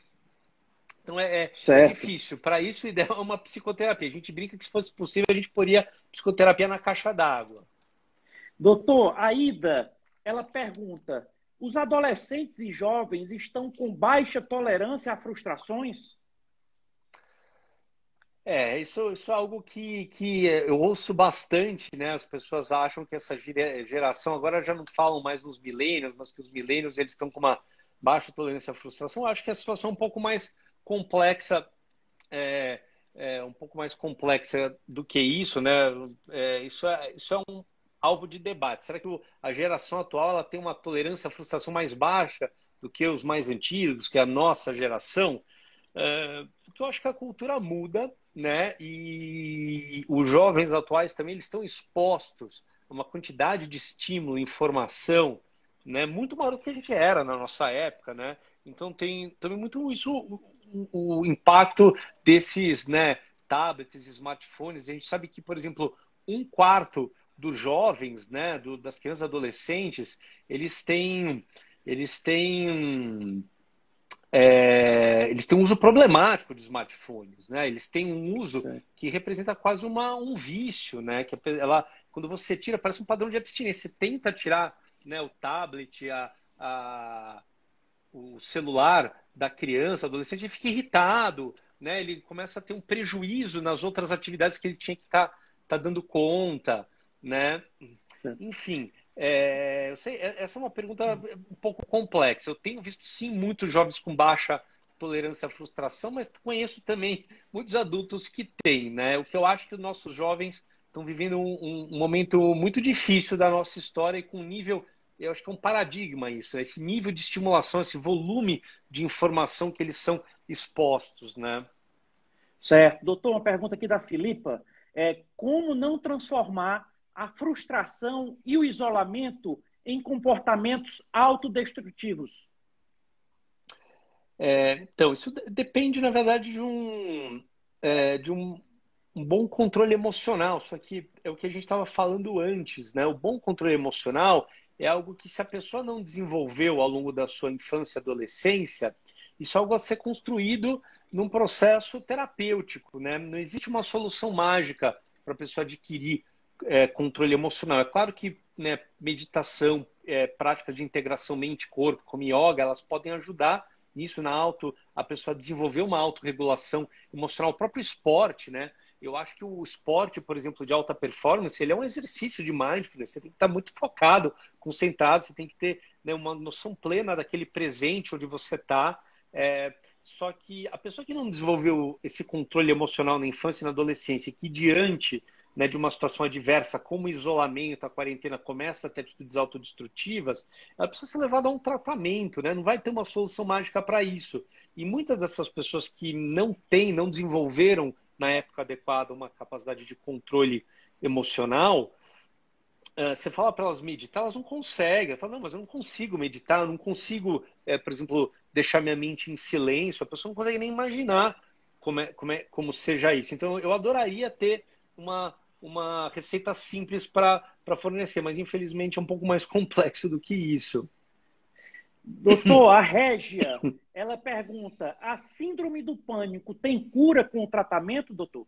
Então é Certo. difícil. Para isso, o ideal é uma psicoterapia. A gente brinca que se fosse possível, a gente poria psicoterapia na caixa d'água. Doutor, Aida, ela pergunta: os adolescentes e jovens estão com baixa tolerância a frustrações? Isso é algo que eu ouço bastante, né? As pessoas acham que essa geração, agora já não falam mais nos milênios, mas que os milênios eles estão com uma baixa tolerância à frustração. Eu acho que a situação é um pouco mais complexa, um pouco mais complexa do que isso, né? Isso é um alvo de debate. Será que a geração atual ela tem uma tolerância à frustração mais baixa do que os mais antigos, que é a nossa geração? Porque eu acho que a cultura muda, né? E os jovens atuais também eles estão expostos a uma quantidade de estímulo, informação, né? Muito maior do que a gente era na nossa época, né? Então tem também muito isso, o impacto desses, né, tablets, smartphones. A gente sabe que, por exemplo, um quarto dos jovens, né, das crianças e adolescentes, eles têm um uso problemático de smartphones, né? Eles têm um uso que representa quase um vício, né? Que quando você tira, parece um padrão de abstinência. Você tenta tirar, né, o tablet, o celular da criança, adolescente, ele fica irritado, né? Ele começa a ter um prejuízo nas outras atividades que ele tinha que estar dando conta, né? Enfim, eu sei, essa é uma pergunta um pouco complexa. Eu tenho visto, sim, muitos jovens com baixa tolerância à frustração, mas conheço também muitos adultos que têm, né? O que eu acho que os nossos jovens estão vivendo um momento muito difícil da nossa história e com um nível, eu acho que é um paradigma isso, né? Esse nível de estimulação, esse volume de informação que eles são expostos, né? Certo. Doutor, uma pergunta aqui da Filipa. Como não transformar a frustração e o isolamento em comportamentos autodestrutivos? Então, isso depende, na verdade, de um bom controle emocional. Só que é o que a gente estava falando antes, né? O bom controle emocional é algo que, se a pessoa não desenvolveu ao longo da sua infância e adolescência, isso é algo a ser construído num processo terapêutico, né? Não existe uma solução mágica para a pessoa adquirir controle emocional. É claro que, né, meditação, práticas de integração mente-corpo, como yoga, elas podem ajudar nisso, a pessoa desenvolver uma autorregulação emocional. O próprio esporte, né? Eu acho que o esporte, por exemplo, de alta performance, ele é um exercício de mindfulness. Você tem que estar muito focado, concentrado, você tem que ter, né, uma noção plena daquele presente onde você está. Só que a pessoa que não desenvolveu esse controle emocional na infância e na adolescência, que diante, né, de uma situação adversa, como o isolamento, a quarentena, começa a ter atitudes autodestrutivas, ela precisa ser levada a um tratamento, né? Não vai ter uma solução mágica para isso. E muitas dessas pessoas que não desenvolveram na época adequada uma capacidade de controle emocional, você fala para elas meditar, elas não conseguem. Ela fala, não, mas eu não consigo meditar, eu não consigo, por exemplo, deixar minha mente em silêncio. A pessoa não consegue nem imaginar como seja isso. Então, eu adoraria ter uma receita simples para fornecer, mas infelizmente é um pouco mais complexo do que isso. Doutor, a Régia, ela pergunta, a síndrome do pânico tem cura com o tratamento, doutor?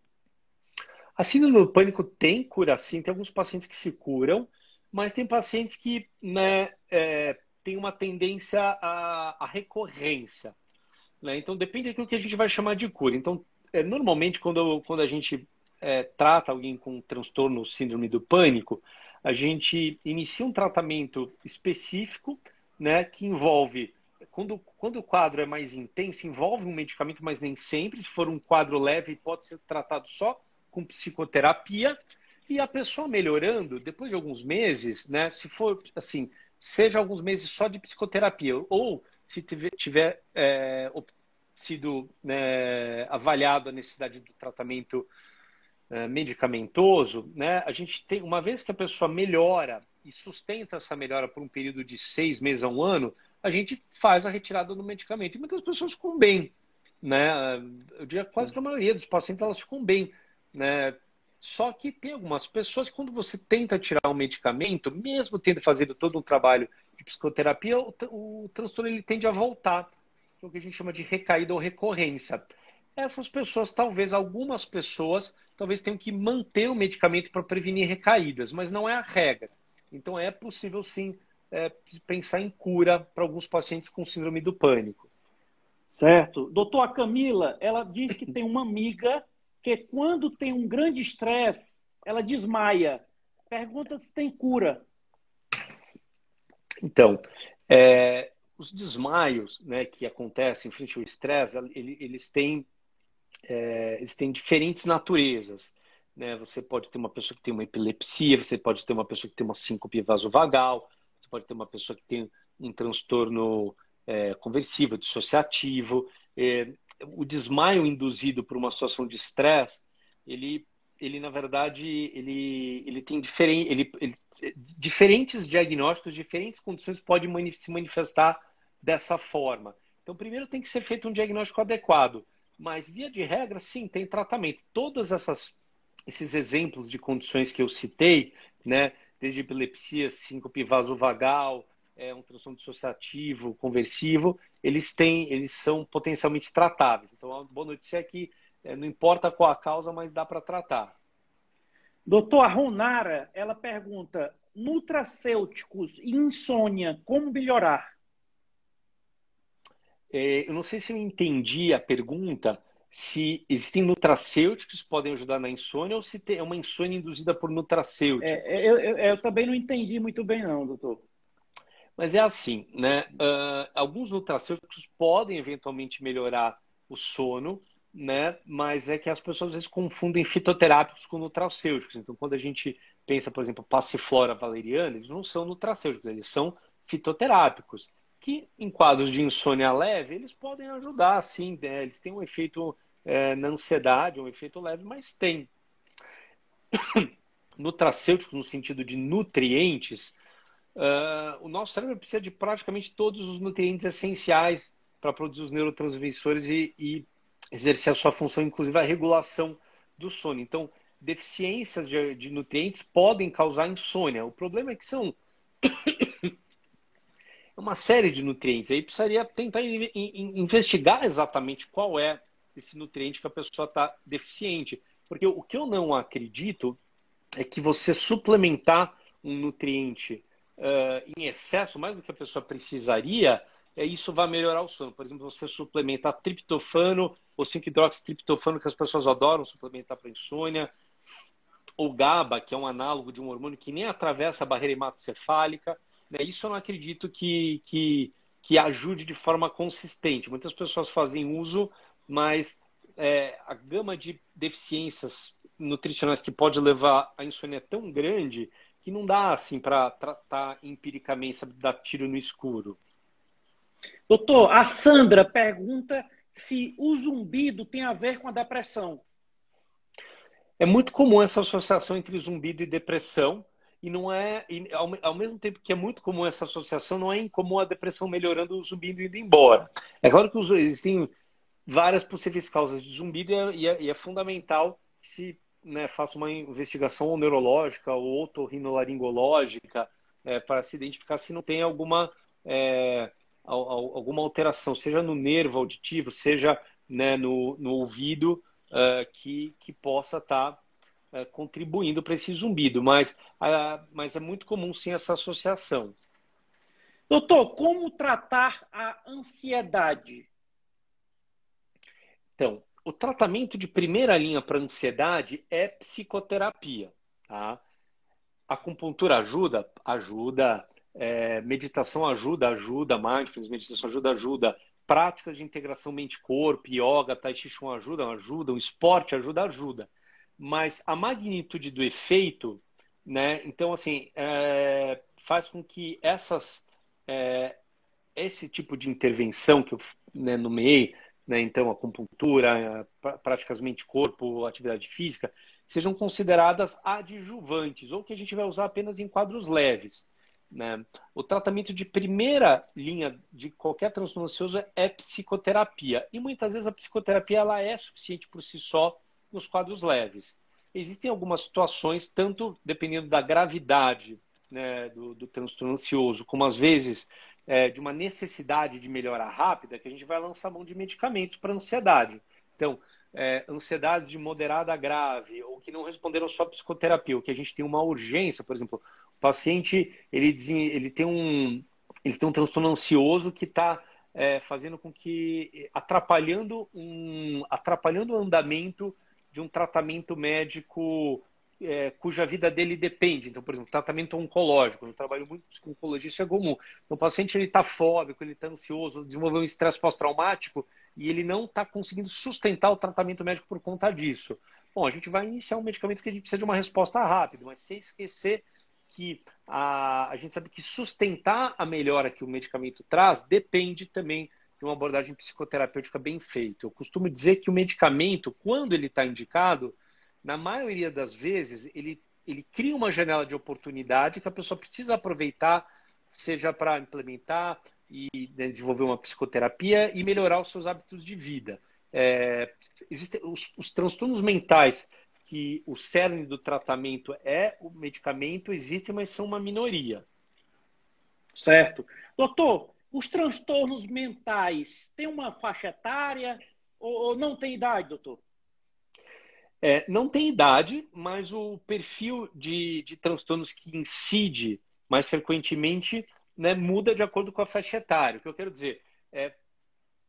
A síndrome do pânico tem cura, sim. Tem alguns pacientes que se curam, mas tem pacientes que, né, têm uma tendência à recorrência, né? Então, depende daquilo que a gente vai chamar de cura. Então, normalmente, quando a gente trata alguém com transtorno síndrome do pânico, a gente inicia um tratamento específico, né, que envolve, quando o quadro é mais intenso, envolve um medicamento, mas nem sempre. Se for um quadro leve, pode ser tratado só com psicoterapia, e a pessoa melhorando, depois de alguns meses, né, se for assim, seja alguns meses só de psicoterapia, ou se tiver sido, né, avaliado a necessidade do tratamento medicamentoso, né, a gente tem, uma vez que a pessoa melhora e sustenta essa melhora por um período de 6 meses a um ano, a gente faz a retirada do medicamento. E muitas pessoas ficam bem, né? Eu diria quase que a maioria dos pacientes elas ficam bem, né? Só que tem algumas pessoas, quando você tenta tirar um medicamento, mesmo tendo fazer todo um trabalho de psicoterapia, o transtorno ele tende a voltar, que é o que a gente chama de recaída ou recorrência. Essas pessoas, algumas pessoas, talvez tenham que manter o medicamento para prevenir recaídas, mas não é a regra. Então é possível sim pensar em cura para alguns pacientes com síndrome do pânico. Certo. Doutor, a Camila, ela diz que tem uma amiga que quando tem um grande estresse, ela desmaia. Pergunta se tem cura. Então, os desmaios, né, que acontecem frente ao estresse, eles têm diferentes naturezas, né? Você pode ter uma pessoa que tem uma epilepsia, você pode ter uma pessoa que tem uma síncope vasovagal, você pode ter uma pessoa que tem um transtorno conversivo, dissociativo. O desmaio induzido por uma situação de estresse, ele na verdade, ele tem diferentes diagnósticos, diferentes condições podem se manifestar dessa forma. Então, primeiro tem que ser feito um diagnóstico adequado. Mas, via de regra, sim, tem tratamento. Todos esses exemplos de condições que eu citei, né, desde epilepsia, síncope vasovagal, um transtorno dissociativo, conversivo, eles são potencialmente tratáveis. Então, a boa notícia é que não importa qual a causa, mas dá para tratar. Doutor, a Ronara, ela pergunta, nutracêuticos e insônia, como melhorar? Eu não sei se eu entendi a pergunta, se existem nutracêuticos que podem ajudar na insônia ou se é uma insônia induzida por nutracêuticos. Eu também não entendi muito bem não, doutor. Mas é assim, né? Alguns nutracêuticos podem eventualmente melhorar o sono, né? Mas é que as pessoas às vezes confundem fitoterápicos com nutracêuticos. Então, quando a gente pensa, por exemplo, passiflora valeriana, eles não são nutracêuticos, eles são fitoterápicos, que em quadros de insônia leve, eles podem ajudar, sim, né? Eles têm um efeito na ansiedade, um efeito leve, mas tem. Nutracêuticos no sentido de nutrientes, o nosso cérebro precisa de praticamente todos os nutrientes essenciais para produzir os neurotransmissores e exercer a sua função, inclusive a regulação do sono. Então, deficiências de nutrientes podem causar insônia. O problema é que são uma série de nutrientes. Aí precisaria tentar investigar exatamente qual é esse nutriente que a pessoa está deficiente. Porque o que eu não acredito é que você suplementar um nutriente em excesso, mais do que a pessoa precisaria, isso vai melhorar o sono. Por exemplo, você suplementar triptofano ou 5-hidroxitriptofano, que as pessoas adoram suplementar para insônia, ou GABA, que é um análogo de um hormônio que nem atravessa a barreira hematocefálica. Né? Isso eu não acredito que ajude de forma consistente. Muitas pessoas fazem uso, mas a gama de deficiências nutricionais que pode levar à insônia é tão grande que não dá assim para tratar empiricamente, sabe, dar tiro no escuro. Doutor, a Sandra pergunta se o zumbido tem a ver com a depressão. É muito comum essa associação entre zumbido e depressão, e não é, e ao mesmo tempo que é muito comum essa associação, não é incomum a depressão melhorando o zumbido indo embora. É claro que existem várias possíveis causas de zumbido e é fundamental que se, né, faça uma investigação neurológica ou otorrinolaringológica para se identificar se não tem alguma alteração, seja no nervo auditivo, seja, né, no ouvido, que possa estar contribuindo para esse zumbido. Mas é muito comum, sim, essa associação. Doutor, como tratar a ansiedade? Então, o tratamento de primeira linha para ansiedade é psicoterapia. Tá? Acupuntura ajuda? Ajuda. Meditação ajuda? Ajuda. Mindfulness, meditação ajuda. Práticas de integração mente-corpo, yoga, tai chi chuan ajudam? Ajudam. Esporte ajuda? Mas a magnitude do efeito, né? Então, assim, faz com que esse tipo de intervenção que eu, né, nomeei, né, então acupuntura, práticas mente-corpo, atividade física, sejam consideradas adjuvantes, ou que a gente vai usar apenas em quadros leves. Né? O tratamento de primeira linha de qualquer transtorno ansioso é psicoterapia. E muitas vezes a psicoterapia ela é suficiente por si só nos quadros leves. Existem algumas situações, tanto dependendo da gravidade, né, do transtorno ansioso, como às vezes de uma necessidade de melhora rápida, que a gente vai lançar mão de medicamentos para ansiedade. Então, ansiedades de moderada a grave, ou que não responderam só à psicoterapia, ou que a gente tem uma urgência, por exemplo, o paciente ele tem um transtorno ansioso que está fazendo com que atrapalhando o andamento de um tratamento médico cuja vida dele depende. Então, por exemplo, tratamento oncológico. Eu trabalho muito com oncologia, isso é comum. Então, o paciente está fóbico, ele está ansioso, desenvolveu um estresse pós-traumático e ele não está conseguindo sustentar o tratamento médico por conta disso. Bom, a gente vai iniciar um medicamento que a gente precisa de uma resposta rápida, mas sem esquecer que a gente sabe que sustentar a melhora que o medicamento traz depende também de uma abordagem psicoterapêutica bem feita. Eu costumo dizer que o medicamento, quando ele está indicado, na maioria das vezes, ele cria uma janela de oportunidade que a pessoa precisa aproveitar, seja para implementar e, né, desenvolver uma psicoterapia e melhorar os seus hábitos de vida. Existem os transtornos mentais, que o cerne do tratamento é o medicamento, existem, mas são uma minoria. Certo. Doutor, os transtornos mentais têm uma faixa etária ou não tem idade, doutor? Não tem idade, mas o perfil de transtornos que incide mais frequentemente, né, muda de acordo com a faixa etária. O que eu quero dizer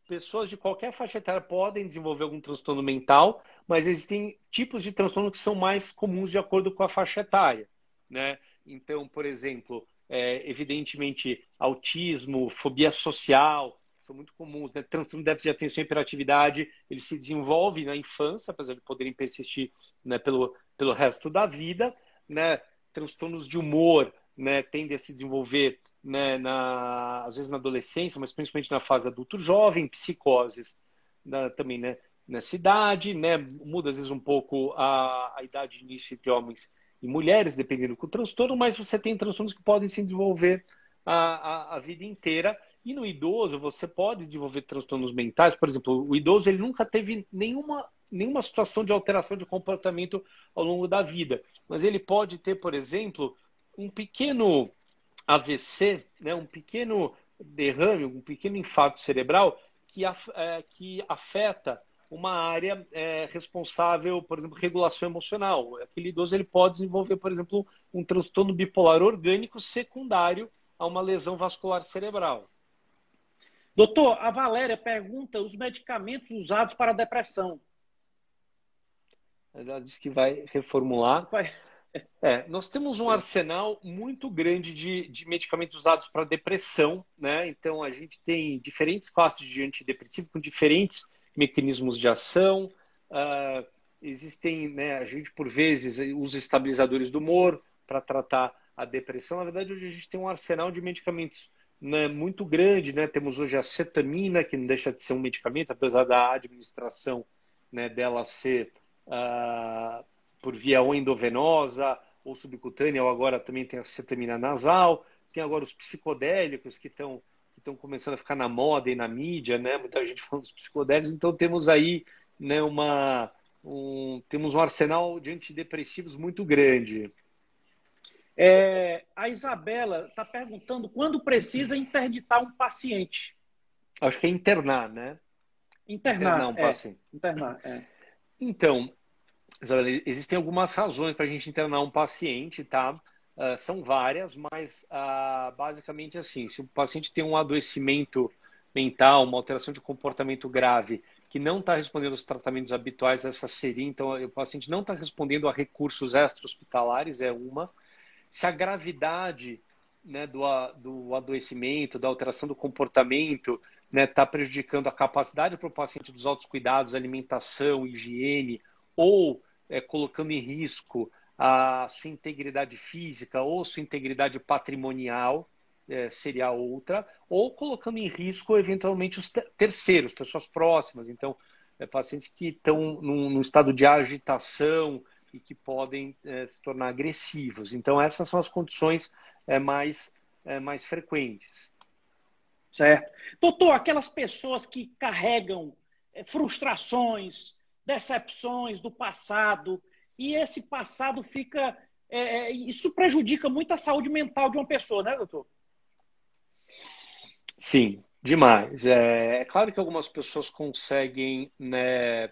pessoas de qualquer faixa etária podem desenvolver algum transtorno mental, mas existem tipos de transtorno que são mais comuns de acordo com a faixa etária. Né? Então, por exemplo, evidentemente, autismo, fobia social, são muito comuns, né? Transtorno de déficit de atenção e hiperatividade, ele se desenvolve na infância, apesar de poderem persistir, né, pelo resto da vida, né? Transtornos de humor, né, tendem a se desenvolver, né, às vezes na adolescência, mas principalmente na fase adulto-jovem, psicoses, né, também, né, nessa idade, né, muda às vezes um pouco a idade de início entre homens e mulheres, dependendo do transtorno, mas você tem transtornos que podem se desenvolver a vida inteira. E no idoso, você pode desenvolver transtornos mentais. Por exemplo, o idoso ele nunca teve nenhuma situação de alteração de comportamento ao longo da vida. Mas ele pode ter, por exemplo, um pequeno AVC, né, um pequeno derrame, um pequeno infarto cerebral que afeta uma área responsável, por exemplo, regulação emocional. Aquele idoso ele pode desenvolver, por exemplo, um transtorno bipolar orgânico secundário a uma lesão vascular cerebral. Doutor, a Valéria pergunta os medicamentos usados para a depressão. Ela disse que vai reformular. Vai. Nós temos um arsenal muito grande de medicamentos usados para depressão, né? Então, a gente tem diferentes classes de antidepressivo com diferentes mecanismos de ação. Existem, né, a gente, por vezes, usa estabilizadores do humor para tratar a depressão. Na verdade, hoje a gente tem um arsenal de medicamentos, né, muito grande, né? Temos hoje a cetamina, que não deixa de ser um medicamento, apesar da administração, né, dela ser por via ou endovenosa ou subcutânea, ou agora também tem a cetamina nasal, tem agora os psicodélicos que estão começando a ficar na moda e na mídia, né? Muita gente falando dos psicodélicos, então temos aí, né, temos um arsenal de antidepressivos muito grande. A Isabela está perguntando quando precisa interditar um paciente. Acho que é internar, né? Internar um paciente. Internar, Então, Isabela, existem algumas razões para a gente internar um paciente, tá? São várias, mas basicamente assim, se o paciente tem um adoecimento mental, uma alteração de comportamento grave, que não está respondendo aos tratamentos habituais, essa seria, então o paciente não está respondendo a recursos extra-hospitalares, é uma. Se a gravidade, né, do adoecimento, da alteração do comportamento, né, está prejudicando a capacidade para o paciente dos autocuidados, alimentação, higiene, ou colocando em risco a sua integridade física ou sua integridade patrimonial, seria outra, ou colocando em risco, eventualmente, os terceiros, pessoas próximas. Então, pacientes que estão num estado de agitação e que podem se tornar agressivos. Então, essas são as condições mais frequentes. Certo. Doutor, aquelas pessoas que carregam frustrações, decepções do passado, e esse passado fica... isso prejudica muito a saúde mental de uma pessoa, né, doutor? Sim, demais. É claro que algumas pessoas conseguem, né,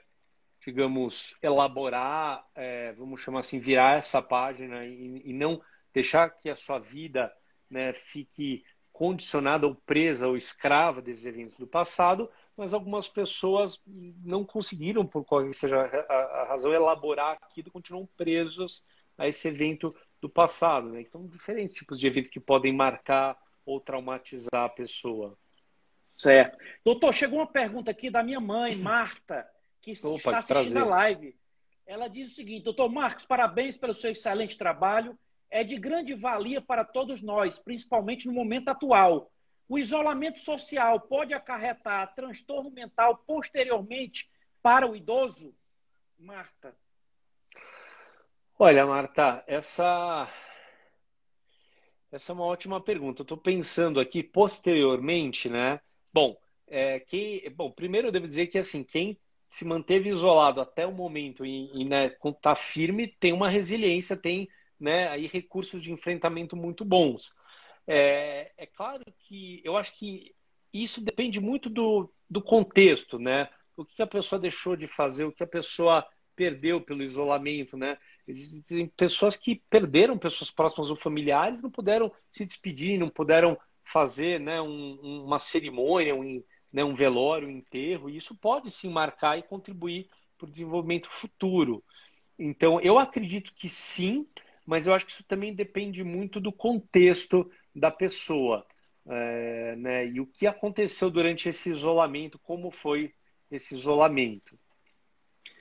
digamos, elaborar, vamos chamar assim, virar essa página e não deixar que a sua vida, né, fique condicionada ou presa ou escrava desses eventos do passado, mas algumas pessoas não conseguiram, por qual seja a razão, elaborar aquilo, continuam presos a esse evento do passado, né? Então, diferentes tipos de eventos que podem marcar ou traumatizar a pessoa. Certo. Doutor, chegou uma pergunta aqui da minha mãe, Marta, que está assistindo a live. Ela diz o seguinte: doutor Marcos, parabéns pelo seu excelente trabalho. É de grande valia para todos nós, principalmente no momento atual. O isolamento social pode acarretar transtorno mental posteriormente para o idoso? Marta. Olha, Marta, essa é uma ótima pergunta. Eu estou pensando aqui posteriormente, né? Bom, primeiro eu devo dizer que assim, quem se manteve isolado até o momento e né, tá firme, tem uma resiliência, tem, né, aí recursos de enfrentamento muito bons. É claro que eu acho que isso depende muito do contexto, né? O que a pessoa deixou de fazer, o que a pessoa perdeu pelo isolamento, né? Existem pessoas que perderam pessoas próximas ou familiares, não puderam se despedir, não puderam fazer, né, uma cerimônia, um velório, um enterro, e isso pode sim marcar e contribuir para o desenvolvimento futuro. Então, eu acredito que sim, mas eu acho que isso também depende muito do contexto da pessoa, né? E o que aconteceu durante esse isolamento, como foi esse isolamento.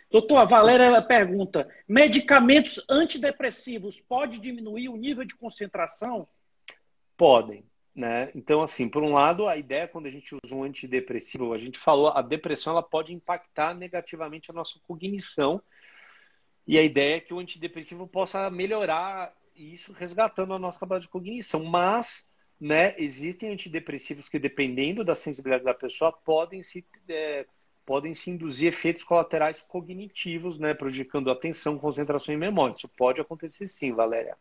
Doutor, a Valéria ela pergunta: medicamentos antidepressivos pode diminuir o nível de concentração? Podem, né? Então, assim, por um lado, a ideia quando a gente usa um antidepressivo, a gente falou, a depressão ela pode impactar negativamente a nossa cognição. E a ideia é que o antidepressivo possa melhorar isso, resgatando a nossa capacidade de cognição. Mas, né, existem antidepressivos que, dependendo da sensibilidade da pessoa, podem se induzir efeitos colaterais cognitivos, né, prejudicando a atenção, concentração e memória. Isso pode acontecer sim, Valéria.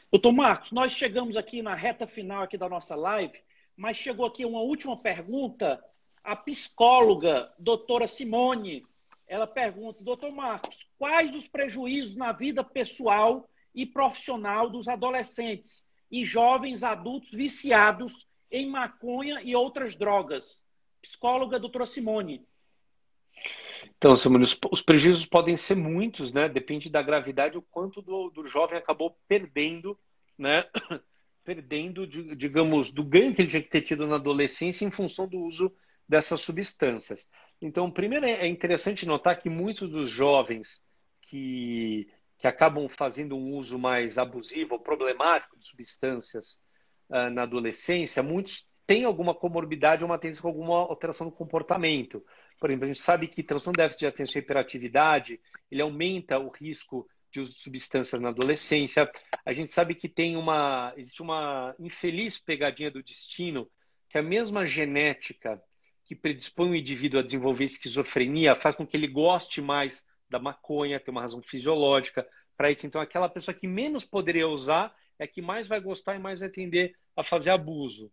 Doutor Marcos, nós chegamos aqui na reta final aqui da nossa live, mas chegou aqui uma última pergunta A psicóloga, doutora Simone, ela pergunta, doutor Marcos, quais os prejuízos na vida pessoal e profissional dos adolescentes e jovens adultos viciados em maconha e outras drogas? Psicóloga, doutora Simone. Então, Simone, os prejuízos podem ser muitos, né? Depende da gravidade, o quanto do jovem acabou perdendo, né? Perdendo, digamos, do ganho que ele tinha que ter tido na adolescência em função do uso dessas substâncias. Então, primeiro é interessante notar que muitos dos jovens que acabam fazendo um uso mais abusivo ou problemático de substâncias na adolescência, muitos têm alguma comorbidade ou uma tendência com alguma alteração do comportamento. Por exemplo, a gente sabe que transtorno de déficit de atenção e hiperatividade, ele aumenta o risco de uso de substâncias na adolescência. A gente sabe que existe uma infeliz pegadinha do destino, que a mesma genética que predispõe o indivíduo a desenvolver esquizofrenia faz com que ele goste mais da maconha, tem uma razão fisiológica para isso. Então, aquela pessoa que menos poderia usar é a que mais vai gostar e mais vai tender a fazer abuso,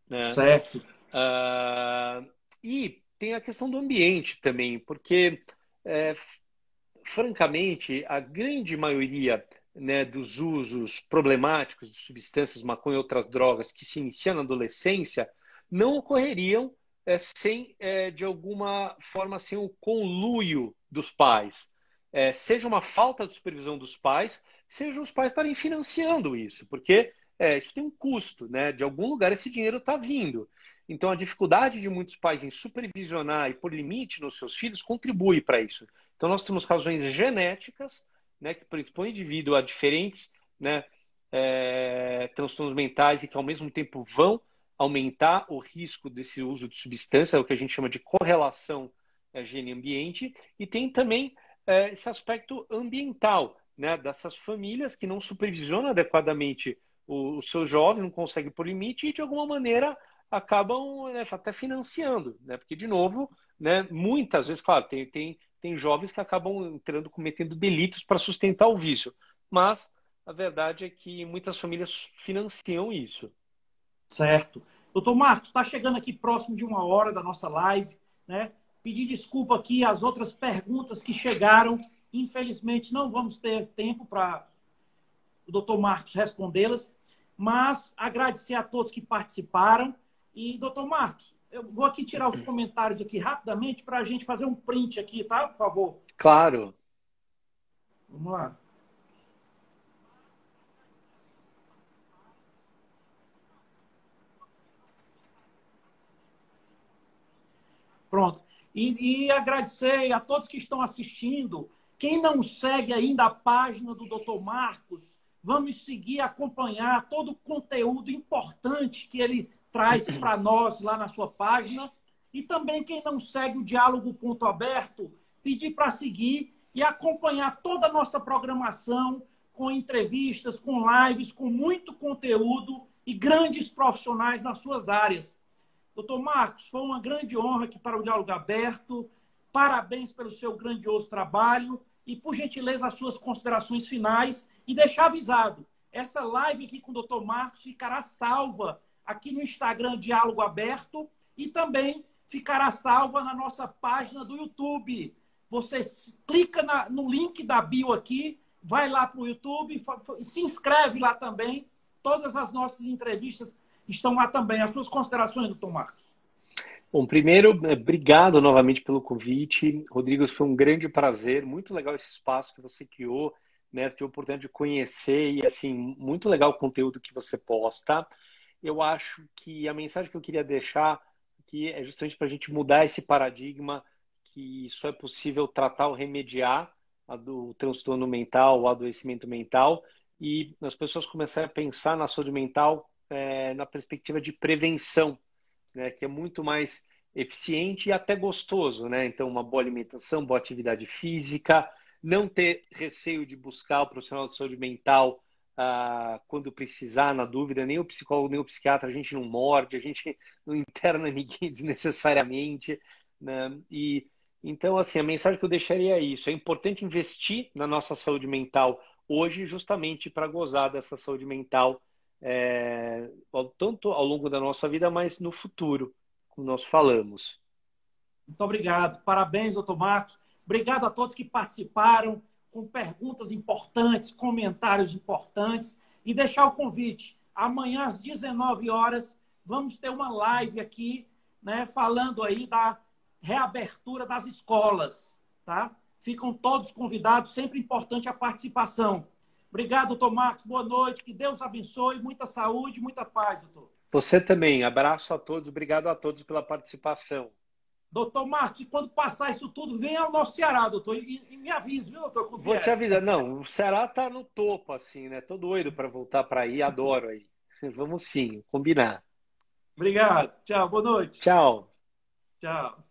né? Certo. E tem a questão do ambiente também, porque, francamente, a grande maioria, né, dos usos problemáticos de substâncias, maconha e outras drogas que se iniciam na adolescência não ocorreriam sem, de alguma forma, sem o conluio dos pais. Seja uma falta de supervisão dos pais, seja os pais estarem financiando isso, porque isso tem um custo, né? De algum lugar esse dinheiro está vindo. Então, a dificuldade de muitos pais em supervisionar e pôr limite nos seus filhos contribui para isso. Então, nós temos razões genéticas, né, que predispõem o indivíduo a diferentes, né, transtornos mentais e que, ao mesmo tempo, vão aumentar o risco desse uso de substância, o que a gente chama de correlação gene-ambiente. E tem também esse aspecto ambiental, né, dessas famílias que não supervisionam adequadamente os seus jovens, não conseguem pôr limite e, de alguma maneira, acabam, né, até financiando, né? Porque, de novo, né, muitas vezes, claro, tem jovens que acabam cometendo delitos para sustentar o vício, mas a verdade é que muitas famílias financiam isso. Certo. Doutor Marcos, está chegando aqui próximo de 1 hora da nossa live, né? Pedir desculpa aqui às outras perguntas que chegaram. Infelizmente, não vamos ter tempo para o doutor Marcos respondê-las, mas agradecer a todos que participaram. E, doutor Marcos, eu vou aqui tirar os comentários aqui rapidamente para a gente fazer um print aqui, tá? Por favor. Claro. Vamos lá. Pronto. E agradecer a todos que estão assistindo. Quem não segue ainda a página do Dr. Marcos, vamos seguir, acompanhar todo o conteúdo importante que ele traz para nós lá na sua página. E também quem não segue o Diálogo Ponto Aberto, pedir para seguir e acompanhar toda a nossa programação com entrevistas, com lives, com muito conteúdo e grandes profissionais nas suas áreas. Doutor Marcos, foi uma grande honra aqui para o Diálogo Aberto. Parabéns pelo seu grandioso trabalho e, por gentileza, as suas considerações finais e deixar avisado, essa live aqui com o Dr. Marcos ficará salva aqui no Instagram Diálogo Aberto e também ficará salva na nossa página do YouTube. Você clica no link da bio aqui, vai lá para o YouTube, se inscreve lá também. Todas as nossas entrevistas estão lá também. As suas considerações, doutor Marcos? Bom, primeiro, obrigado novamente pelo convite. Rodrigo, foi um grande prazer. Muito legal esse espaço que você criou, né? Tive a oportunidade de conhecer e, assim, muito legal o conteúdo que você posta. Eu acho que a mensagem que eu queria deixar aqui é justamente para a gente mudar esse paradigma que só é possível tratar ou remediar do transtorno mental, o adoecimento mental, e as pessoas começarem a pensar na saúde mental na perspectiva de prevenção, né, que é muito mais eficiente e até gostoso, né? Então, uma boa alimentação, boa atividade física, não ter receio de buscar o profissional de saúde mental quando precisar, na dúvida, nem o psicólogo, nem o psiquiatra, a gente não morde, a gente não interna ninguém desnecessariamente, né? E então, assim, a mensagem que eu deixaria é isso: é importante investir na nossa saúde mental hoje, justamente para gozar dessa saúde mental tanto ao longo da nossa vida, mas no futuro. como nós falamos. Muito obrigado. Parabéns, doutor Marcos. Obrigado a todos que participaram com perguntas importantes, comentários importantes. E deixar o convite. Amanhã, às 19 horas, vamos ter uma live aqui, né, falando aí da reabertura das escolas. Tá? Ficam todos convidados. Sempre importante a participação. Obrigado, doutor Marcos. Boa noite. Que Deus abençoe. Muita saúde, muita paz, doutor. Você também. Abraço a todos. Obrigado a todos pela participação. Doutor Marcos, e quando passar isso tudo, venha ao nosso Ceará, doutor. E me avise, viu, doutor? Vou te avisar. Não, o Ceará tá no topo, assim, né? Tô doido para voltar para aí. Adoro aí. Vamos sim, combinar. Obrigado. Tchau. Boa noite. Tchau. Tchau.